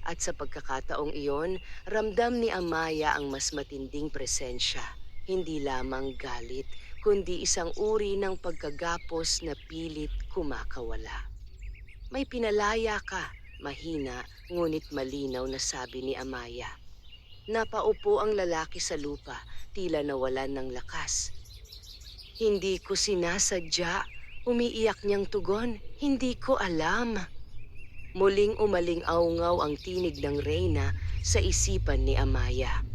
At sa pagkakataong iyon, ramdam ni Amaya ang mas matinding presensya. Hindi lamang galit, kundi isang uri ng pagkagapos na pilit kumakawala. May pinalaya ka, mahina, ngunit malinaw na sabi ni Amaya. Napaupo ang lalaki sa lupa, tila nawalan ng lakas. Hindi ko sinasadya, umiiyak niyang tugon, hindi ko alam. Muling umaling-aungaw ang tinig ng reyna sa isipan ni Amaya.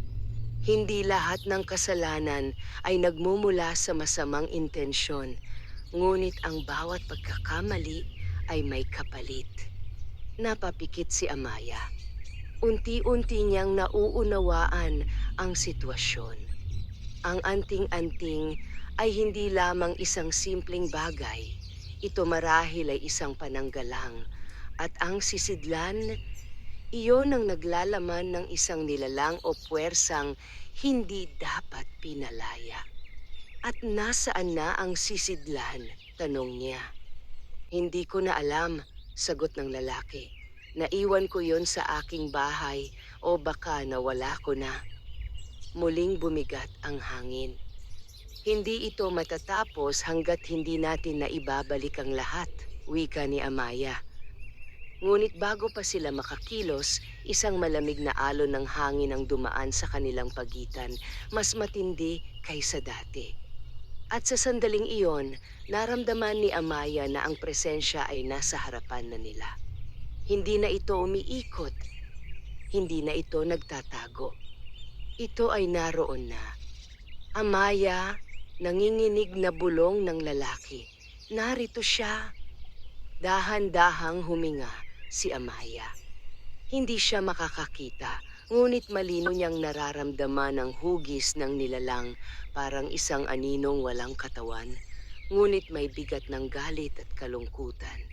Hindi lahat ng kasalanan ay nagmumula sa masamang intensyon, ngunit ang bawat pagkakamali ay may kapalit. Napapikit si Amaya. Unti-unti niyang nauunawaan ang sitwasyon. Ang anting-anting ay hindi lamang isang simpleng bagay. Ito marahil ay isang pananggalang. At ang sisidlan, iyon ang naglalaman ng isang nilalang o puwersang hindi dapat pinalaya. At nasaan na ang sisidlan? Tanong niya. Hindi ko na alam, sagot ng lalaki. Naiwan ko yon sa aking bahay o baka nawala ko na. Muling bumigat ang hangin. Hindi ito matatapos hanggat hindi natin naibabalik ang lahat, wika ni Amaya. Ngunit bago pa sila makakilos, isang malamig na alon ng hangin ang dumaan sa kanilang pagitan, mas matindi kaysa dati. At sa sandaling iyon, naramdaman ni Amaya na ang presensya ay nasa harapan na nila. Hindi na ito umiikot, hindi na ito nagtatago. Ito ay naroon na. Amaya, nanginginig na bulong ng lalaki. Narito siya. Dahan-dahang huminga si Amaya. Hindi siya makakakita, ngunit malino niyang nararamdaman ang hugis ng nilalang, parang isang aninong walang katawan, ngunit may bigat ng galit at kalungkutan.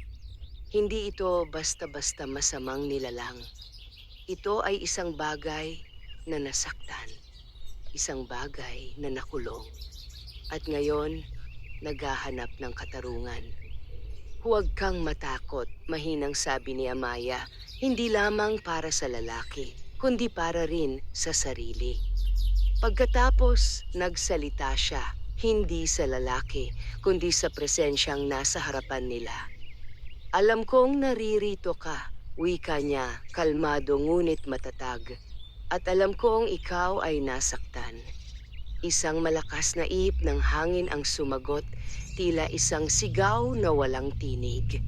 Hindi ito basta-basta masamang nilalang. Ito ay isang bagay na nasaktan. isang bagay na nakulong. At ngayon, naghahanap ng katarungan. Huwag kang matakot, mahinang sabi ni Amaya, hindi lamang para sa lalaki, kundi para rin sa sarili. Pagkatapos, nagsalita siya, hindi sa lalaki, kundi sa presensyang nasa harapan nila. Alam kong naririto ka, wika niya, kalmado ngunit matatag. At alam kong ikaw ay nasaktan. Isang malakas na ihip ng hangin ang sumagot, tila isang sigaw na walang tinig.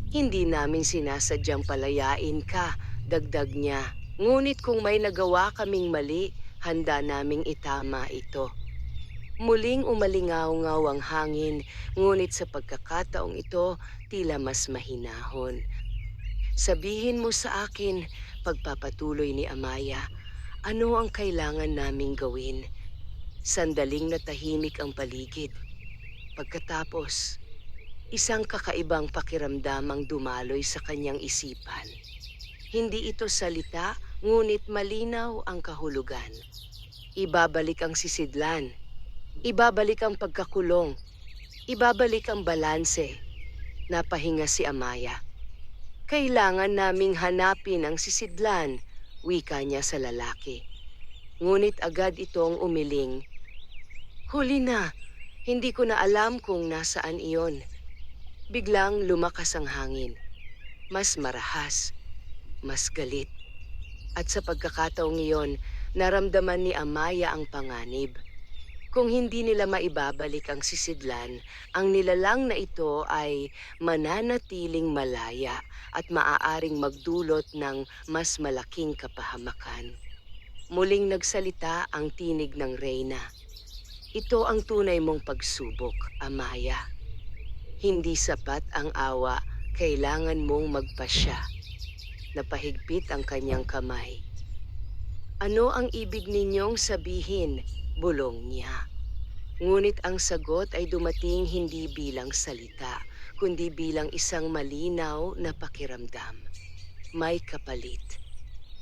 Hindi namin sinasadyang palayain ka, dagdag niya. Ngunit kung may nagawa kaming mali, handa naming itama ito. Muling umalingaw-ngaw ang hangin, ngunit sa pagkakataong ito, tila mas mahinahon. Sabihin mo sa akin, pagpapatuloy ni Amaya, ano ang kailangan naming gawin? Sandaling natahimik ang paligid. Pagkatapos, isang kakaibang pakiramdam ang dumaloy sa kanyang isipan. Hindi ito salita, ngunit malinaw ang kahulugan. Ibabalik ang sisidlan. Ibabalik ang pagkakulong. Ibabalik ang balanse. Napahinga si Amaya. Kailangan naming hanapin ang sisidlan, wika niya sa lalaki. Ngunit agad itong umiling. Huli na, hindi ko na alam kung nasaan iyon. Biglang lumakas ang hangin. Mas marahas, mas galit. At sa pagkakataong iyon, naramdaman ni Amaya ang panganib. Kung hindi nila maibabalik ang sisidlan, ang nilalang na ito ay mananatiling malaya at maaaring magdulot ng mas malaking kapahamakan. Muling nagsalita ang tinig ng reyna. Ito ang tunay mong pagsubok, Amaya. Hindi sapat ang awa, kailangan mong magpasya. Napahigpit ang kanyang kamay. Ano ang ibig ninyong sabihin? Bulong niya. Ngunit ang sagot ay dumating hindi bilang salita, kundi bilang isang malinaw na pakiramdam. May kapalit.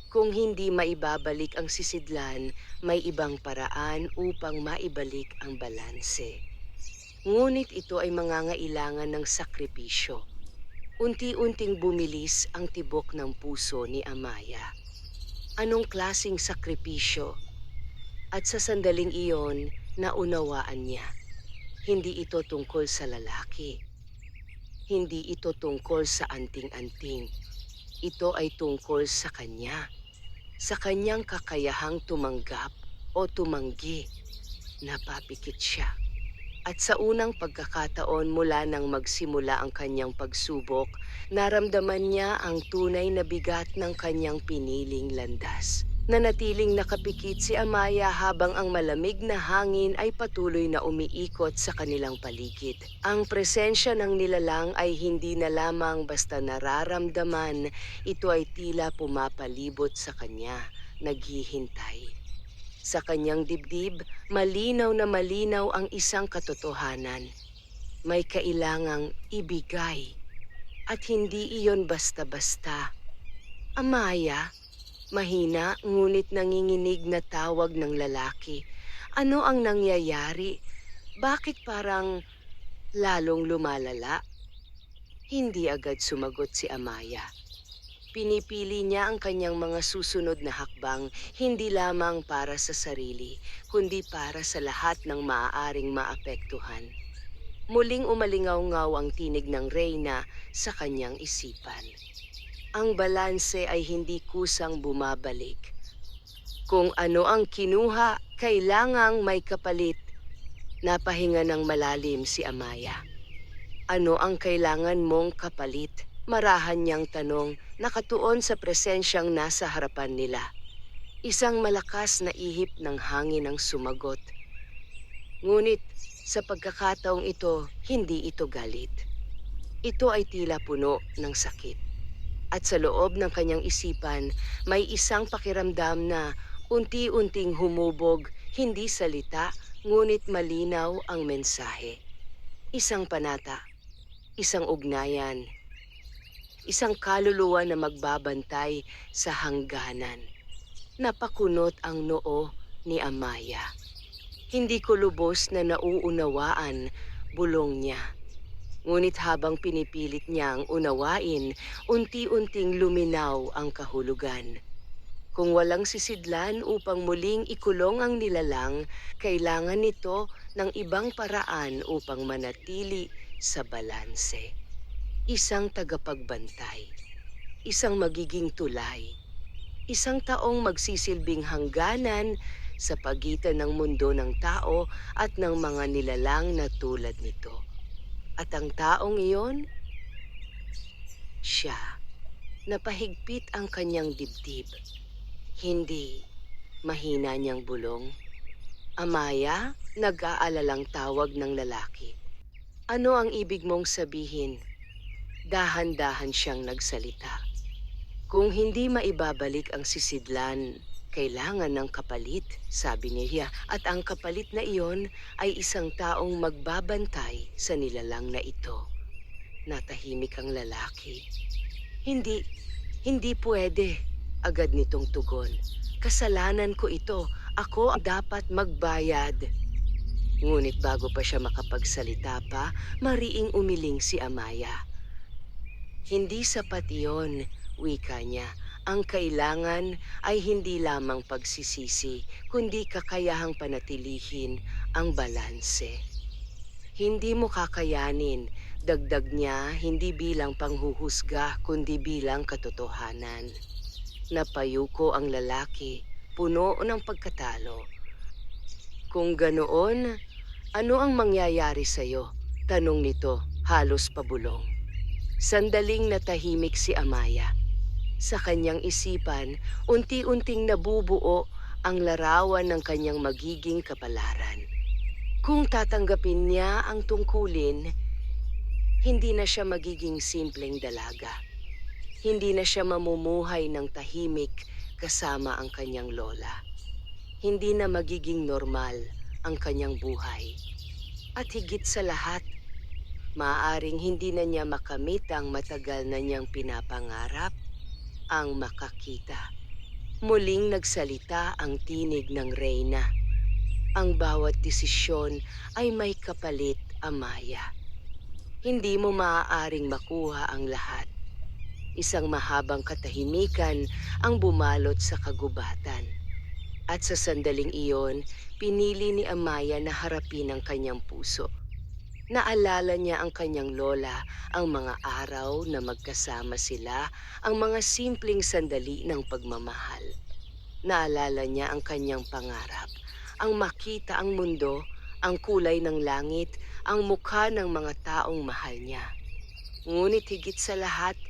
Kung hindi maibabalik ang sisidlan, may ibang paraan upang maibalik ang balanse. Ngunit ito ay mangangailangan ng sakripisyo. Unti-unting bumilis ang tibok ng puso ni Amaya. Anong klasing sakripisyo? At sa sandaling iyon, naunawaan niya. Hindi ito tungkol sa lalaki. Hindi ito tungkol sa anting-anting. Ito ay tungkol sa kanya. Sa kanyang kakayahang tumanggap o tumanggi, napapikit siya. At sa unang pagkakataon mula nang magsimula ang kanyang pagsubok, naramdaman niya ang tunay na bigat ng kanyang piniling landas. Nanatiling nakapikit si Amaya habang ang malamig na hangin ay patuloy na umiikot sa kanilang paligid. Ang presensya ng nilalang ay hindi na lamang basta nararamdaman, ito ay tila pumapalibot sa kanya, naghihintay. Sa kanyang dibdib, malinaw na malinaw ang isang katotohanan. May kailangang ibigay. At hindi iyon basta-basta. Amaya, mahina ngunit nanginginig na tawag ng lalaki. Ano ang nangyayari? Bakit parang lalong lumalala? Hindi agad sumagot si Amaya. Pinipili niya ang kanyang mga susunod na hakbang hindi lamang para sa sarili, kundi para sa lahat ng maaaring maapektuhan. Muling umalingaw-ngaw ang tinig ng reyna sa kanyang isipan. Ang balanse ay hindi kusang bumabalik. Kung ano ang kinuha, kailangang may kapalit. Napahinga ng malalim si Amaya. Ano ang kailangan mong kapalit? Marahan niyang tanong, nakatuon sa presensyang nasa harapan nila. Isang malakas na ihip ng hangin ang sumagot. Ngunit sa pagkakataong ito, hindi ito galit. Ito ay tila puno ng sakit. At sa loob ng kanyang isipan, may isang pakiramdam na unti-unting humubog, hindi salita, ngunit malinaw ang mensahe. Isang panata, isang ugnayan, isang kaluluwa na magbabantay sa hangganan. Napakunot ang noo, ni Amaya. Hindi ko lubos na nauunawaan bulong niya. Ngunit habang pinipilit niyang unawain, unti-unting luminaw ang kahulugan. Kung walang sisidlan upang muling ikulong ang nilalang, kailangan nito ng ibang paraan upang manatili sa balanse. Isang tagapagbantay, isang magiging tulay, isang taong magsisilbing hangganan sa pagitan ng mundo ng tao at ng mga nilalang na tulad nito. At ang taong iyon, siya, napahigpit ang kanyang dibdib. Hindi mahina niyang bulong. Amaya, nag-aalalang tawag ng lalaki. Ano ang ibig mong sabihin? Dahan-dahan siyang nagsalita. Kung hindi maibabalik ang sisidlan, kailangan ng kapalit, sabi niya, at ang kapalit na iyon ay isang taong magbabantay sa nilalang na ito. Natahimik ang lalaki. Hindi pwede. Agad nitong tugon. Kasalanan ko ito. Ako ang dapat magbayad. Ngunit bago pa siya makapagsalita pa, mariing umiling si Amaya. Hindi sapat iyon, wika niya. Ang kailangan ay hindi lamang pagsisisi, kundi kakayahang panatilihin ang balanse. Hindi mo kakayanin, dagdag niya, hindi bilang panghuhusga, kundi bilang katotohanan. Napayuko ang lalaki, puno ng pagkatalo. Kung ganoon, ano ang mangyayari sa'yo? Tanong nito, halos pabulong. Sandaling natahimik si Amaya. Sa kanyang isipan, unti-unting nabubuo ang larawan ng kanyang magiging kapalaran. Kung tatanggapin niya ang tungkulin, hindi na siya magiging simpleng dalaga. Hindi na siya mamumuhay ng tahimik kasama ang kanyang lola. Hindi na magiging normal ang kanyang buhay. At higit sa lahat, maaaring hindi na niya makamit ang matagal na niyang pinapangarap, ang makakita. Muling nagsalita ang tinig ng reyna. Ang bawat desisyon ay may kapalit, Amaya. Hindi mo maaaring makuha ang lahat. Isang mahabang katahimikan ang bumalot sa kagubatan. At sa sandaling iyon, pinili ni Amaya na harapin ang kanyang puso. Naalala niya ang kanyang lola, ang mga araw na magkasama sila, ang mga simpleng sandali ng pagmamahal. Naalala niya ang kanyang pangarap, ang makita ang mundo, ang kulay ng langit, ang mukha ng mga taong mahal niya. Ngunit higit sa lahat,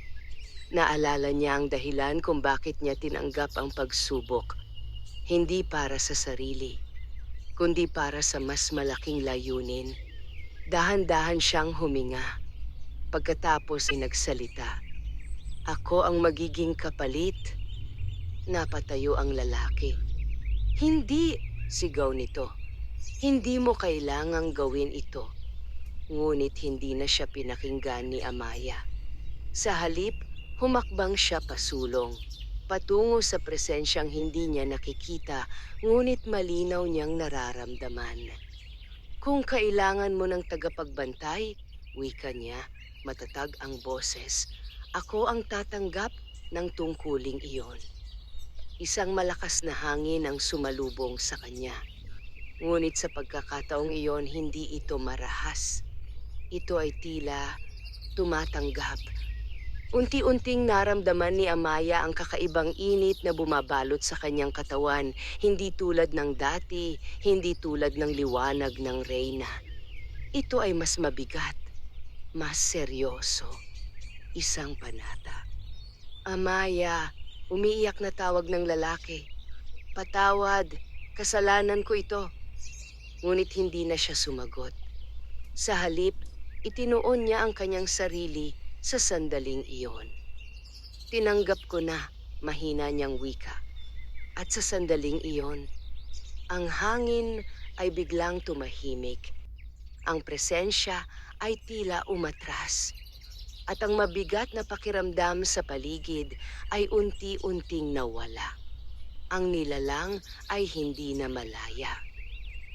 naalala niya ang dahilan kung bakit niya tinanggap ang pagsubok. Hindi para sa sarili, kundi para sa mas malaking layunin. Dahan-dahan siyang huminga. Pagkatapos ay nagsalita. Ako ang magiging kapalit. Napatayo ang lalaki. Hindi, sigaw nito. Hindi mo kailangang gawin ito. Ngunit hindi na siya pinakinggan ni Amaya. Sa halip, humakbang siya pasulong, patungo sa presensyang hindi niya nakikita, ngunit malinaw niyang nararamdaman. Kung kailangan mo ng tagapagbantay, wika niya, matatag ang boses, ako ang tatanggap ng tungkuling iyon. Isang malakas na hangin ang sumalubong sa kanya. Ngunit sa pagkakataong iyon, hindi ito marahas. Ito ay tila tumatanggap. Unti-unting naramdaman ni Amaya ang kakaibang init na bumabalot sa kanyang katawan, hindi tulad ng dati, hindi tulad ng liwanag ng reyna. Ito ay mas mabigat, mas seryoso, isang panata. Amaya, umiiyak na tawag ng lalaki. Patawad, kasalanan ko ito. Ngunit hindi na siya sumagot. Sa halip, itinuon niya ang kanyang sarili sa sandaling iyon. Tinanggap ko na, mahina niyang wika. At sa sandaling iyon, ang hangin ay biglang tumahimik. Ang presensya ay tila umatras. At ang mabigat na pakiramdam sa paligid ay unti-unting nawala. Ang nilalang ay hindi na malaya.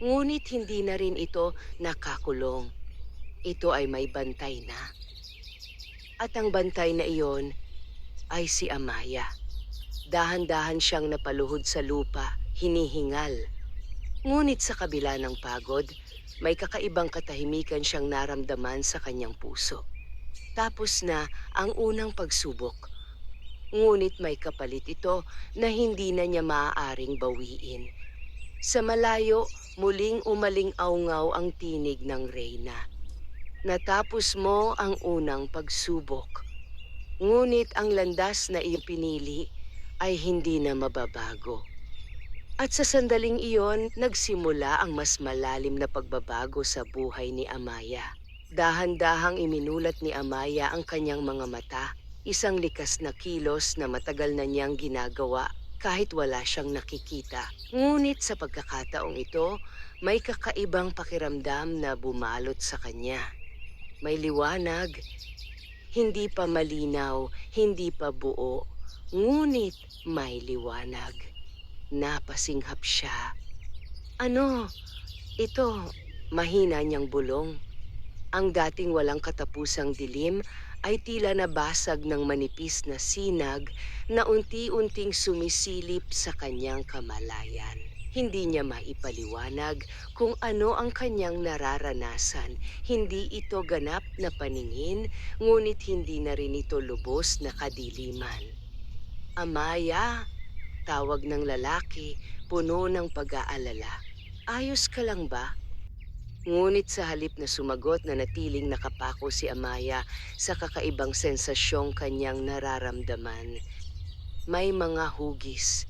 Ngunit hindi na rin ito nakakulong. Ito ay may bantay na. At ang bantay na iyon ay si Amaya. Dahan-dahan siyang napaluhod sa lupa, hinihingal. Ngunit sa kabila ng pagod, may kakaibang katahimikan siyang naramdaman sa kanyang puso. Tapos na ang unang pagsubok. Ngunit may kapalit ito na hindi na niya maaaring bawiin. Sa malayo, muling umaling-awngaw ang tinig ng reyna. Natapos mo ang unang pagsubok. Ngunit ang landas na iyong pinili ay hindi na mababago. At sa sandaling iyon, nagsimula ang mas malalim na pagbabago sa buhay ni Amaya. Dahan-dahang iminulat ni Amaya ang kanyang mga mata, isang likas na kilos na matagal na niyang ginagawa kahit wala siyang nakikita. Ngunit sa pagkakataong ito, may kakaibang pakiramdam na bumalot sa kanya. May liwanag, hindi pa malinaw, hindi pa buo, ngunit may liwanag. Napasinghap siya. Ano? Ito, mahina niyang bulong. Ang dating walang katapusang dilim ay tila nabasag ng manipis na sinag na unti-unting sumisilip sa kanyang kamalayan. Hindi niya maipaliwanag kung ano ang kanyang nararanasan. Hindi ito ganap na paningin, ngunit hindi na rin ito lubos na kadiliman. Amaya, tawag ng lalaki, puno ng pag-aalala. Ayos ka lang ba? Ngunit sa halip na sumagot, na natiling nakapako si Amaya sa kakaibang sensasyong kanyang nararamdaman. May mga hugis,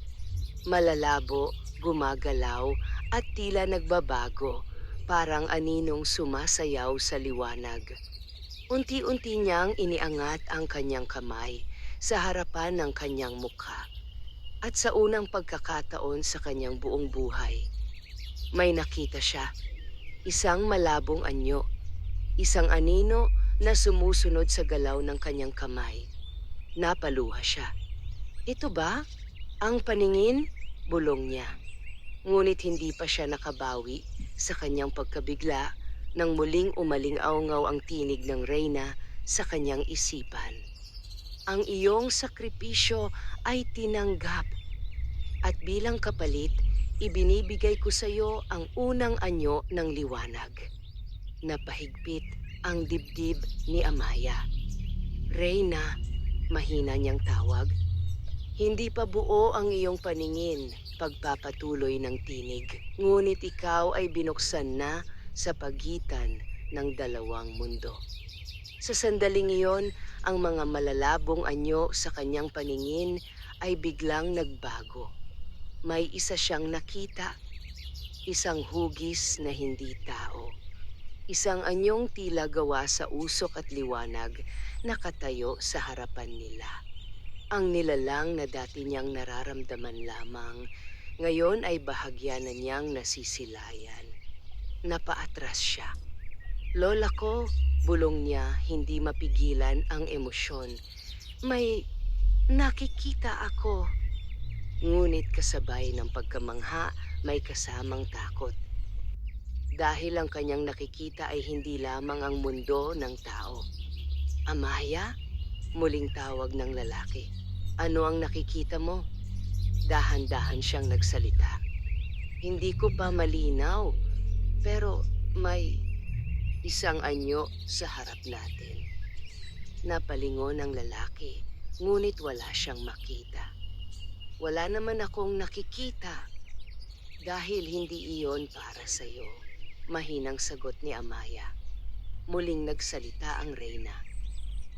malalabo, gumagalaw at tila nagbabago, parang aninong sumasayaw sa liwanag. Unti-unti niyang iniangat ang kanyang kamay sa harapan ng kanyang mukha. At sa unang pagkakataon sa kanyang buong buhay, may nakita siya. Isang malabong anyo, isang anino na sumusunod sa galaw ng kanyang kamay. Napaluha siya. Ito ba? Ang paningin? Bulong niya. Ngunit hindi pa siya nakabawi sa kanyang pagkabigla nang muling umaling-awngaw ang tinig ng reyna sa kanyang isipan. Ang iyong sakripisyo ay tinanggap. At bilang kapalit, ibinibigay ko sa iyo ang unang anyo ng liwanag. Napahigpit ang dibdib ni Amaya. Reyna, mahina niyang tawag. Hindi pa buo ang iyong paningin, pagpapatuloy ng tinig. Ngunit ikaw ay binuksan na sa pagitan ng dalawang mundo. Sa sandaling iyon, ang mga malalabong anyo sa kanyang paningin ay biglang nagbago. May isa siyang nakita, isang hugis na hindi tao. Isang anyong tila gawa sa usok at liwanag nakatayo sa harapan nila. Ang nilalang na dati niyang nararamdaman lamang, ngayon ay bahagya na niyang nasisilayan. Napaatras siya. Lola ko, bulong niya, hindi mapigilan ang emosyon. May nakikita ako. Ngunit kasabay ng pagkamangha, may kasamang takot. Dahil ang kanyang nakikita ay hindi lamang ang mundo ng tao. Amaya? Muling tawag ng lalaki. Ano ang nakikita mo? Dahan-dahan siyang nagsalita. Hindi ko pa malinaw, pero may isang anyo sa harap natin. Napalingon ang lalaki, ngunit wala siyang makita. Wala naman akong nakikita dahil hindi iyon para sa'yo. Mahinang sagot ni Amaya. Muling nagsalita ang reyna.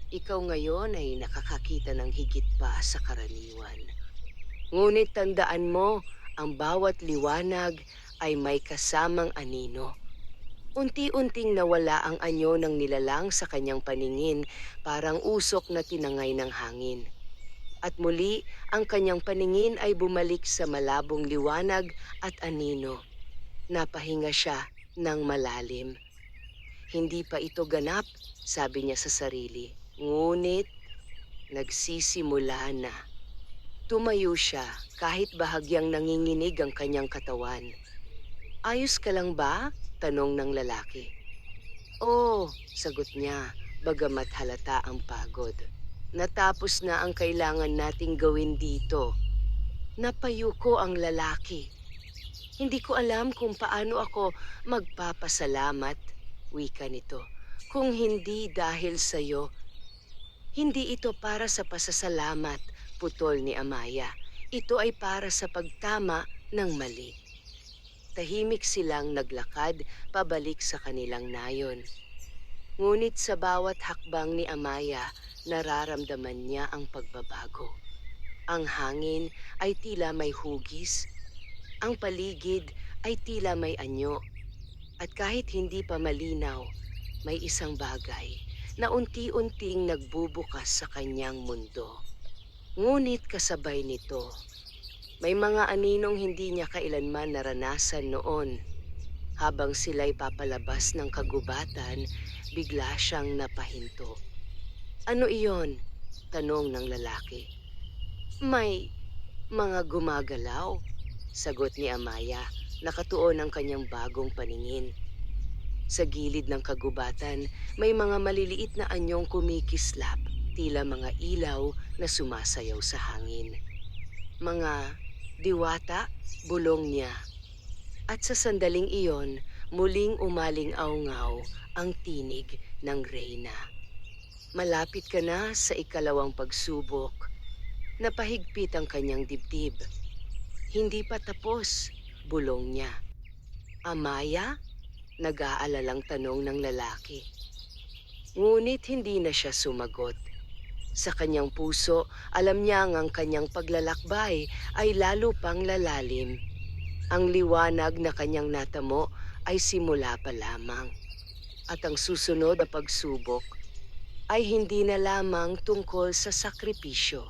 Ikaw ngayon ay nakakakita ng higit pa sa karaniwan. Ngunit tandaan mo, ang bawat liwanag ay may kasamang anino. Unti-unting nawala ang anyo ng nilalang sa kanyang paningin, parang usok na tinangay ng hangin. At muli, ang kanyang paningin ay bumalik sa malabong liwanag at anino. Napahinga siya ng malalim. Hindi pa ito ganap, sabi niya sa sarili. Ngunit, nagsisimula na. Tumayo siya kahit bahagyang nanginginig ang kanyang katawan. Ayos ka lang ba? Tanong ng lalaki. Oo, sagot niya, bagamat halata ang pagod. Natapos na ang kailangan nating gawin dito. Napayuko ang lalaki. Hindi ko alam kung paano ako magpapasalamat, wika nito. Kung hindi dahil sa'yo, hindi ito para sa pasasalamat, putol ni Amaya. Ito ay para sa pagtama ng mali. Tahimik silang naglakad pabalik sa kanilang nayon. Ngunit sa bawat hakbang ni Amaya, nararamdaman niya ang pagbabago. Ang hangin ay tila may hugis, ang paligid ay tila may anyo, at kahit hindi pa malinaw, may isang bagay na unti-unting nagbubukas sa kanyang mundo. Ngunit kasabay nito, may mga aninong hindi niya kailanman naranasan noon. Habang sila'y papalabas ng kagubatan, bigla siyang napahinto. Ano iyon? Tanong ng lalaki. May mga gumagalaw, sagot ni Amaya, nakatuon ang kanyang bagong paningin. Sa gilid ng kagubatan, may mga maliliit na anyong kumikislap, tila mga ilaw na sumasayaw sa hangin. Mga diwata, bulong niya. At sa sandaling iyon, muling umaling-aungaw ang tinig ng reyna. Malapit ka na sa ikalawang pagsubok. Napahigpit ang kanyang dibdib. Hindi pa tapos, bulong niya. Amaya? Nag-aalalang tanong ng lalaki. Ngunit hindi na siya sumagot. Sa kanyang puso, alam niyang ang kanyang paglalakbay ay lalo pang lalalim. Ang liwanag na kanyang natamo ay simula pa lamang. At ang susunod na pagsubok ay hindi na lamang tungkol sa sakripisyo,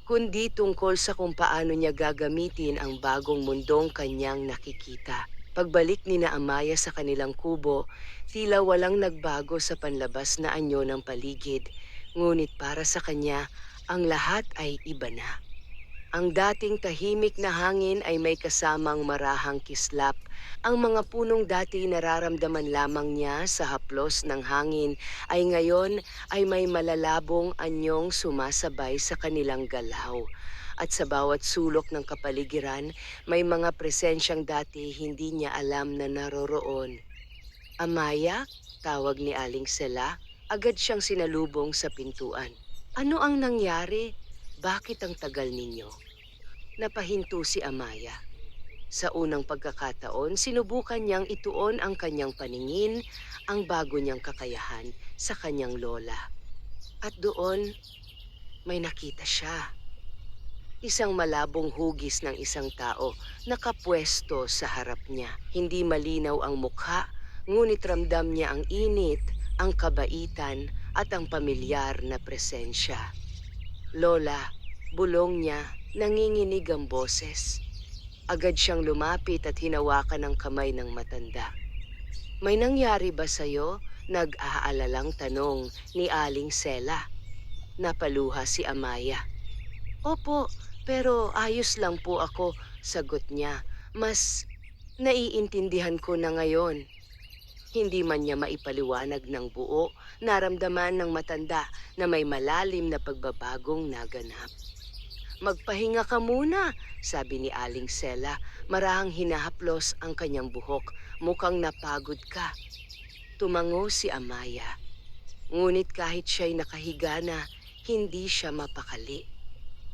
kundi tungkol sa kung paano niya gagamitin ang bagong mundong kanyang nakikita. Pagbalik ni na Amaya sa kanilang kubo, tila walang nagbago sa panlabas na anyo ng paligid, ngunit para sa kanya, ang lahat ay iba na. Ang dating tahimik na hangin ay may kasamang marahang kislap. Ang mga punong dati nararamdaman lamang niya sa haplos ng hangin ay ngayon ay may malalabong anyong sumasabay sa kanilang galaw. At sa bawat sulok ng kapaligiran, may mga presensyang dati hindi niya alam na naroroon. Amaya, tawag ni Aling Sela, agad siyang sinalubong sa pintuan. Ano ang nangyari? Bakit ang tagal ninyo? Napahinto si Amaya. Sa unang pagkakataon, sinubukan niyang ituon ang kanyang paningin, ang bago niyang kakayahan sa kanyang lola. At doon, may nakita siya. Isang malabong hugis ng isang tao nakapwesto sa harap niya. Hindi malinaw ang mukha, ngunit ramdam niya ang init, ang kabaitan at ang pamilyar na presensya. Lola, bulong niya, nanginginig ang boses. Agad siyang lumapit at hinawakan ang kamay ng matanda. May nangyari ba sa'yo? Nag-aalalang tanong ni Aling Sela. Napaluha si Amaya. Opo, pero ayos lang po ako, sagot niya. Mas naiintindihan ko na ngayon. Hindi man niya maipaliwanag ng buo, naramdaman ng matanda na may malalim na pagbabagong naganap. Magpahinga ka muna, sabi ni Aling Sela, marahang hinahaplos ang kanyang buhok, mukhang napagod ka. Tumango si Amaya. Ngunit kahit siya'y nakahiga na, hindi siya mapakali.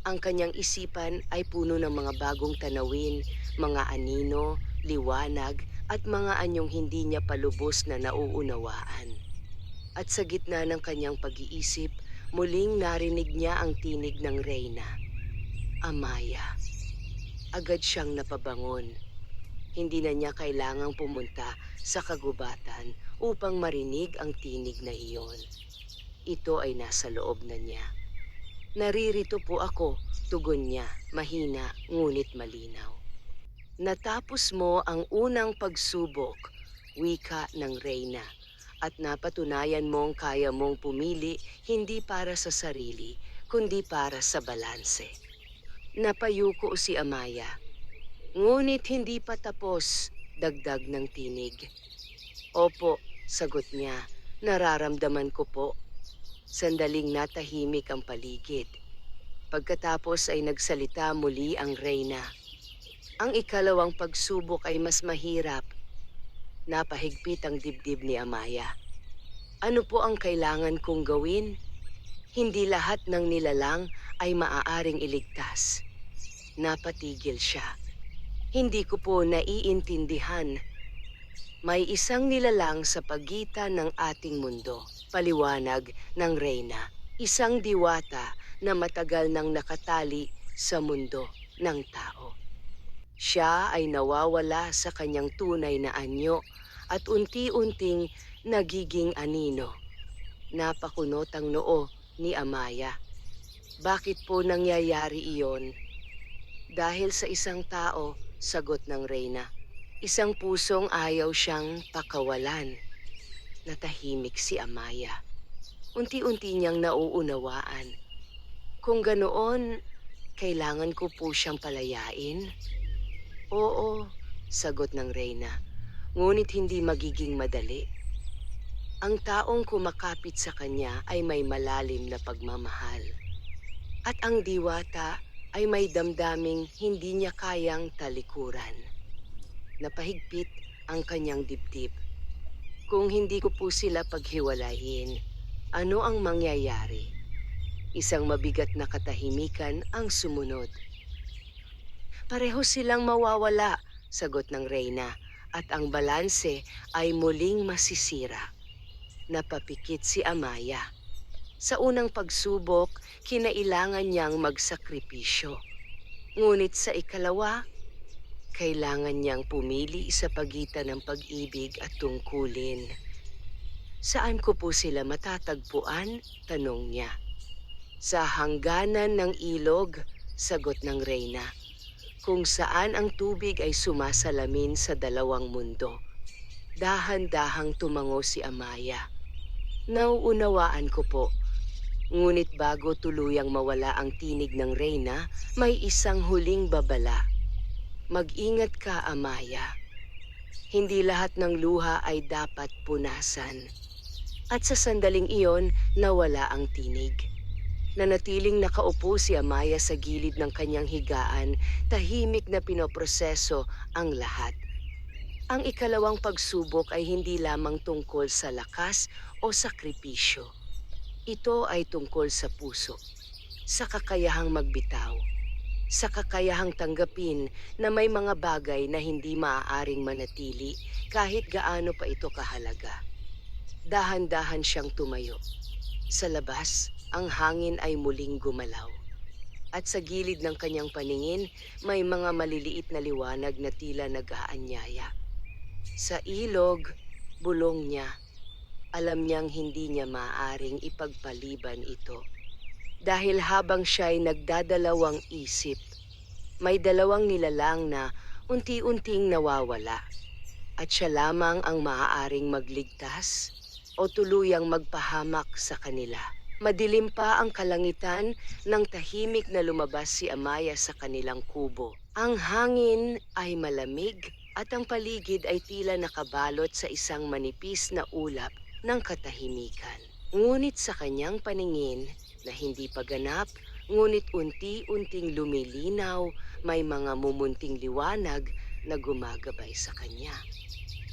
Ang kanyang isipan ay puno ng mga bagong tanawin, mga anino, liwanag, at mga anyong hindi niya palubos na nauunawaan. At sa gitna ng kanyang pag-iisip, muling narinig niya ang tinig ng reyna. Amaya. Agad siyang napabangon. Hindi na niya kailangang pumunta sa kagubatan upang marinig ang tinig na iyon. Ito ay nasa loob na niya. Naririto po ako, tugon niya, mahina ngunit malinaw. Natapos mo ang unang pagsubok, wika ng reyna, at napatunayan mong kaya mong pumili hindi para sa sarili, kundi para sa balanse. Napayuko si Amaya. Ngunit hindi pa tapos, dagdag ng tinig. Opo, sagot niya. Nararamdaman ko po. Sandaling natahimik ang paligid. Pagkatapos ay nagsalita muli ang reyna. Ang ikalawang pagsubok ay mas mahirap. Napahigpit ang dibdib ni Amaya. Ano po ang kailangan kong gawin? Hindi lahat ng nilalang ay maaaring iligtas. Napatigil siya. Hindi ko po naiintindihan. May isang nilalang sa pagitan ng ating mundo, paliwanag ng reyna. Isang diwata na matagal nang nakatali sa mundo ng tao. Siya ay nawawala sa kanyang tunay na anyo at unti-unting nagiging anino. Napakunot ang noo ni Amaya. Bakit po nangyayari iyon? Dahil sa isang tao, sagot ng reyna. Isang pusong ayaw siyang pakawalan. Natahimik si Amaya. Unti-unti niyang nauunawaan. Kung ganoon, kailangan ko po siyang palayain? Oo, sagot ng reyna. Ngunit hindi magiging madali. Ang taong kumakapit sa kanya ay may malalim na pagmamahal. At ang diwata ay may damdaming hindi niya kayang talikuran. Napahigpit ang kanyang dibdib. Kung hindi ko po sila paghiwalayin, ano ang mangyayari? Isang mabigat na katahimikan ang sumunod. Pareho silang mawawala, sagot ng reyna, at ang balanse ay muling masisira. Napapikit si Amaya. Sa unang pagsubok, kinailangan niyang magsakripisyo. Ngunit sa ikalawa, kailangan niyang pumili sa pagitan ng pag-ibig at tungkulin. Saan ko po sila matatagpuan? Tanong niya. Sa hangganan ng ilog, sagot ng reyna, kung saan ang tubig ay sumasalamin sa dalawang mundo. Dahan-dahang tumango si Amaya. Nauunawaan ko po. Ngunit bago tuluyang mawala ang tinig ng reyna, may isang huling babala. Mag-ingat ka, Amaya. Hindi lahat ng luha ay dapat punasan. At sa sandaling iyon, nawala ang tinig. Nanatiling nakaupo si Amaya sa gilid ng kanyang higaan, tahimik na pinoproseso ang lahat. Ang ikalawang pagsubok ay hindi lamang tungkol sa lakas o sakripisyo. Ito ay tungkol sa puso, sa kakayahang magbitaw, sa kakayahang tanggapin na may mga bagay na hindi maaaring manatili kahit gaano pa ito kahalaga. Dahan-dahan siyang tumayo. Sa labas, ang hangin ay muling gumalaw. At sa gilid ng kanyang paningin, may mga maliliit na liwanag na tila nag-aanyaya. Sa ilog, bulong niya. Alam niyang hindi niya maaaring ipagpaliban ito. Dahil habang siya'y nagdadalawang isip, may dalawang nilalang na unti-unting nawawala. At siya lamang ang maaaring magligtas o tuluyang magpahamak sa kanila. Madilim pa ang kalangitan nang tahimik na lumabas si Amaya sa kanilang kubo. Ang hangin ay malamig at ang paligid ay tila nakabalot sa isang manipis na ulap ng katahimikan. Ngunit sa kanyang paningin, na hindi pa ganap, ngunit unti-unting lumilinaw, may mga mumunting liwanag na gumagabay sa kanya.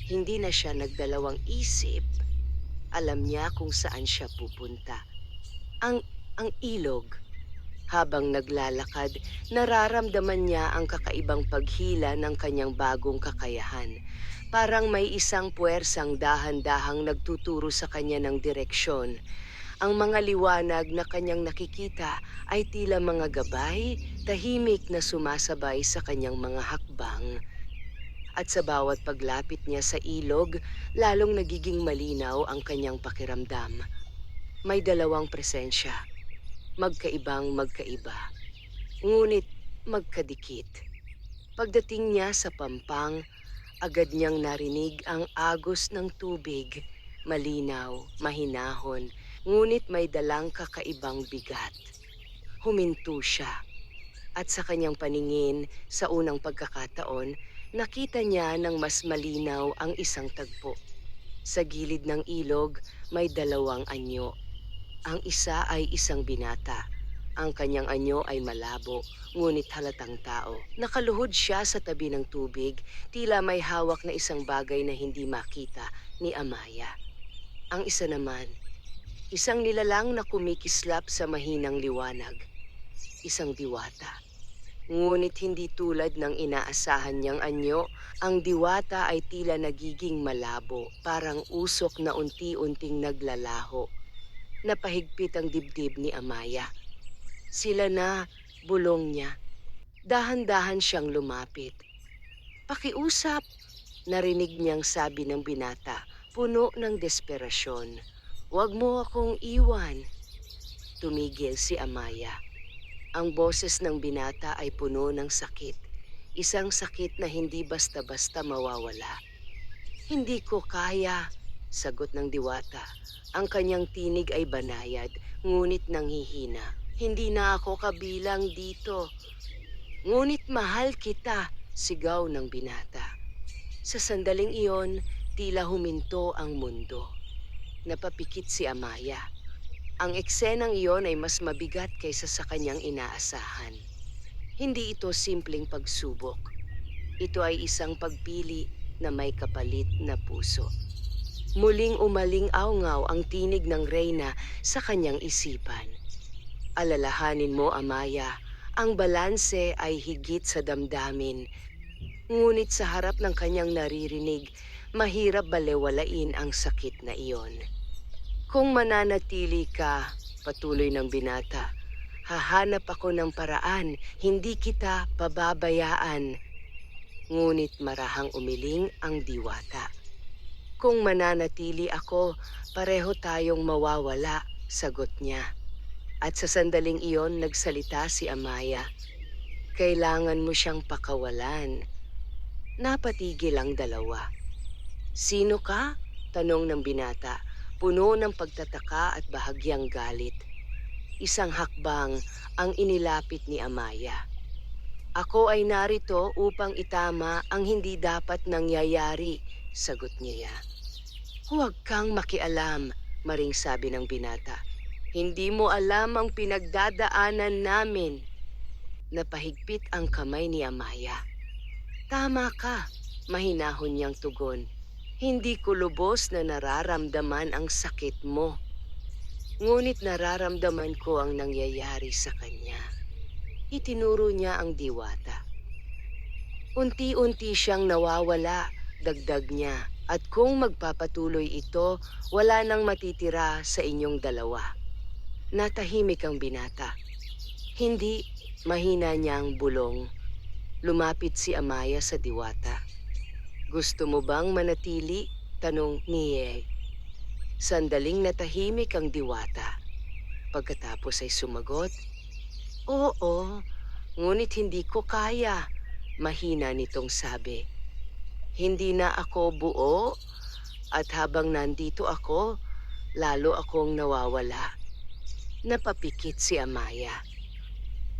Hindi na siya nagdalawang isip. Alam niya kung saan siya pupunta. Ang ilog. Habang naglalakad, nararamdaman niya ang kakaibang paghila ng kanyang bagong kakayahan. Parang may isang puwersang dahan-dahang nagtuturo sa kanya ng direksyon. Ang mga liwanag na kanyang nakikita ay tila mga gabay, tahimik na sumasabay sa kanyang mga hakbang. At sa bawat paglapit niya sa ilog, lalong nagiging malinaw ang kanyang pakiramdam. May dalawang presensya, magkaibang magkaiba, ngunit magkadikit. Pagdating niya sa pampang, agad niyang narinig ang agos ng tubig, malinaw, mahinahon, ngunit may dalang kakaibang bigat. Huminto siya. At sa kanyang paningin, sa unang pagkakataon, nakita niya ng mas malinaw ang isang tagpo. Sa gilid ng ilog, may dalawang anyo. Ang isa ay isang binata. Ang kanyang anyo ay malabo, ngunit halatang tao. Nakaluhod siya sa tabi ng tubig, tila may hawak na isang bagay na hindi makita ni Amaya. Ang isa naman, isang nilalang na kumikislap sa mahinang liwanag, isang diwata. Ngunit hindi tulad ng inaasahan niyang anyo, ang diwata ay tila nagiging malabo, parang usok na unti-unting naglalaho. Napahigpit ang dibdib ni Amaya. Sila na, bulong niya. Dahan-dahan siyang lumapit. Pakiusap, narinig niyang sabi ng binata, puno ng desperasyon. Huwag mo akong iwan. Tumigil si Amaya. Ang boses ng binata ay puno ng sakit. Isang sakit na hindi basta-basta mawawala. Hindi ko kaya, sagot ng diwata. Ang kanyang tinig ay banayad, ngunit nanghihina. Hindi na ako kabilang dito. Ngunit mahal kita, sigaw ng binata. Sa sandaling iyon, tila huminto ang mundo. Napapikit si Amaya. Ang eksenang iyon ay mas mabigat kaysa sa kanyang inaasahan. Hindi ito simpleng pagsubok. Ito ay isang pagpili na may kapalit na puso. Muling umaling-awngaw ang tinig ng reyna sa kanyang isipan. Alalahanin mo, Amaya, ang balanse ay higit sa damdamin. Ngunit sa harap ng kanyang naririnig, mahirap balewalain ang sakit na iyon. Kung mananatili ka, patuloy ng binata, hahanap ako ng paraan, hindi kita pababayaan. Ngunit marahang umiling ang diwata. Kung mananatili ako, pareho tayong mawawala, sagot niya. At sa sandaling iyon, nagsalita si Amaya. Kailangan mo siyang pakawalan. Napatigil ang dalawa. Sino ka? Tanong ng binata, puno ng pagtataka at bahagyang galit. Isang hakbang ang inilapit ni Amaya. Ako ay narito upang itama ang hindi dapat nangyayari, sagot niya. Huwag kang makialam, maring sabi ng binata. Hindi mo alam ang pinagdadaanan namin. Napahigpit ang kamay ni Amaya. Tama ka, mahinahon niyang tugon. Hindi ko lubos na nararamdaman ang sakit mo. Ngunit nararamdaman ko ang nangyayari sa kanya. Itinuro niya ang diwata. Unti-unti siyang nawawala, dagdag niya. At kung magpapatuloy ito, wala nang matitira sa inyong dalawa. Natahimik ang binata. Hindi, mahina niyang bulong. Lumapit si Amaya sa diwata. Gusto mo bang manatili? Tanong niya. Sandaling natahimik ang diwata. Pagkatapos ay sumagot, Oo, ngunit hindi ko kaya, mahina nitong sabi. Hindi na ako buo at habang nandito ako, lalo akong nawawala. Napapikit si Amaya.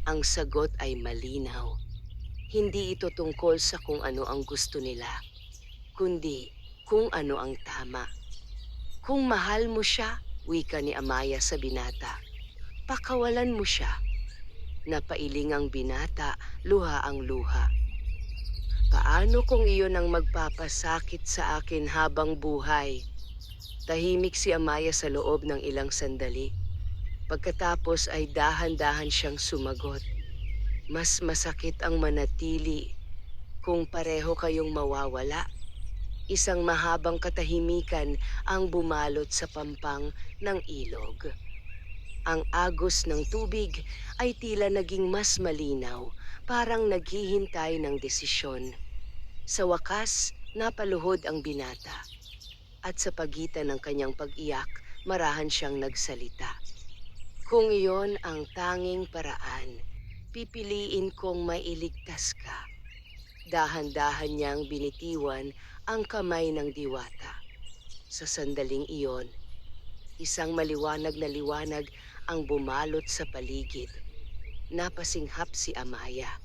Ang sagot ay malinaw. Hindi ito tungkol sa kung ano ang gusto nila, kundi kung ano ang tama. Kung mahal mo siya, wika ni Amaya sa binata, pakawalan mo siya. Napailing ang binata, luha ang luha. Paano kung iyon ang magpapasakit sa akin habang buhay? Tahimik si Amaya sa loob ng ilang sandali. Pagkatapos ay dahan-dahan siyang sumagot. Mas masakit ang manatili kung pareho kayong mawawala. Isang mahabang katahimikan ang bumalot sa pampang ng ilog. Ang agos ng tubig ay tila naging mas malinaw, parang naghihintay ng desisyon. Sa wakas, napaluhod ang binata. At sa pagitan ng kanyang pag-iyak, marahan siyang nagsalita. Kung iyon ang tanging paraan, pipiliin kong mailigtas ka. Dahan-dahan niyang binitiwan ang kamay ng diwata. Sa sandaling iyon, isang maliwanag na liwanag ang bumalot sa paligid. napasinghap si Amaya.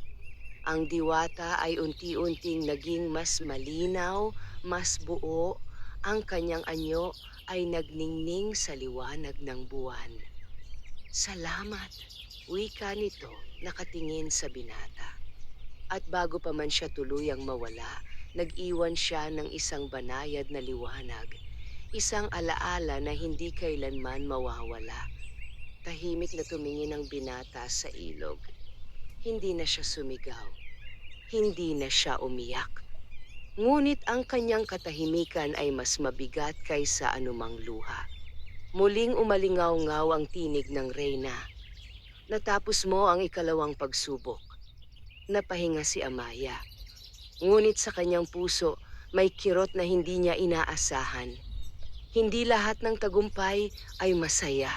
Ang diwata ay unti-unting naging mas malinaw, mas buo. Ang kanyang anyo ay nagningning sa liwanag ng buwan. Salamat, wika nito nakatingin sa binata. At bago pa man siya tuluyang mawala, nag-iwan siya ng isang banayad na liwanag, isang alaala na hindi kailanman mawawala. Tahimik na tumingin ang binata sa ilog. Hindi na siya sumigaw. Hindi na siya umiyak. Ngunit ang kanyang katahimikan ay mas mabigat kaysa anumang luha. Muling umalingaw-ngaw ang tinig ng reyna. Natapos mo ang ikalawang pagsubok. Napahinga si Amaya. Ngunit sa kanyang puso, may kirot na hindi niya inaasahan. Hindi lahat ng tagumpay ay masaya.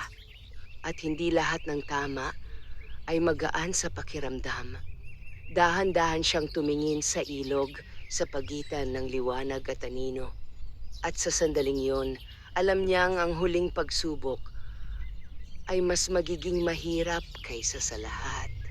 At hindi lahat ng tama ay magaan sa pakiramdam. Dahan-dahan siyang tumingin sa ilog sa pagitan ng liwanag at anino. At sa sandaling yon, alam niyang ang huling pagsubok ay mas magiging mahirap kaysa sa lahat.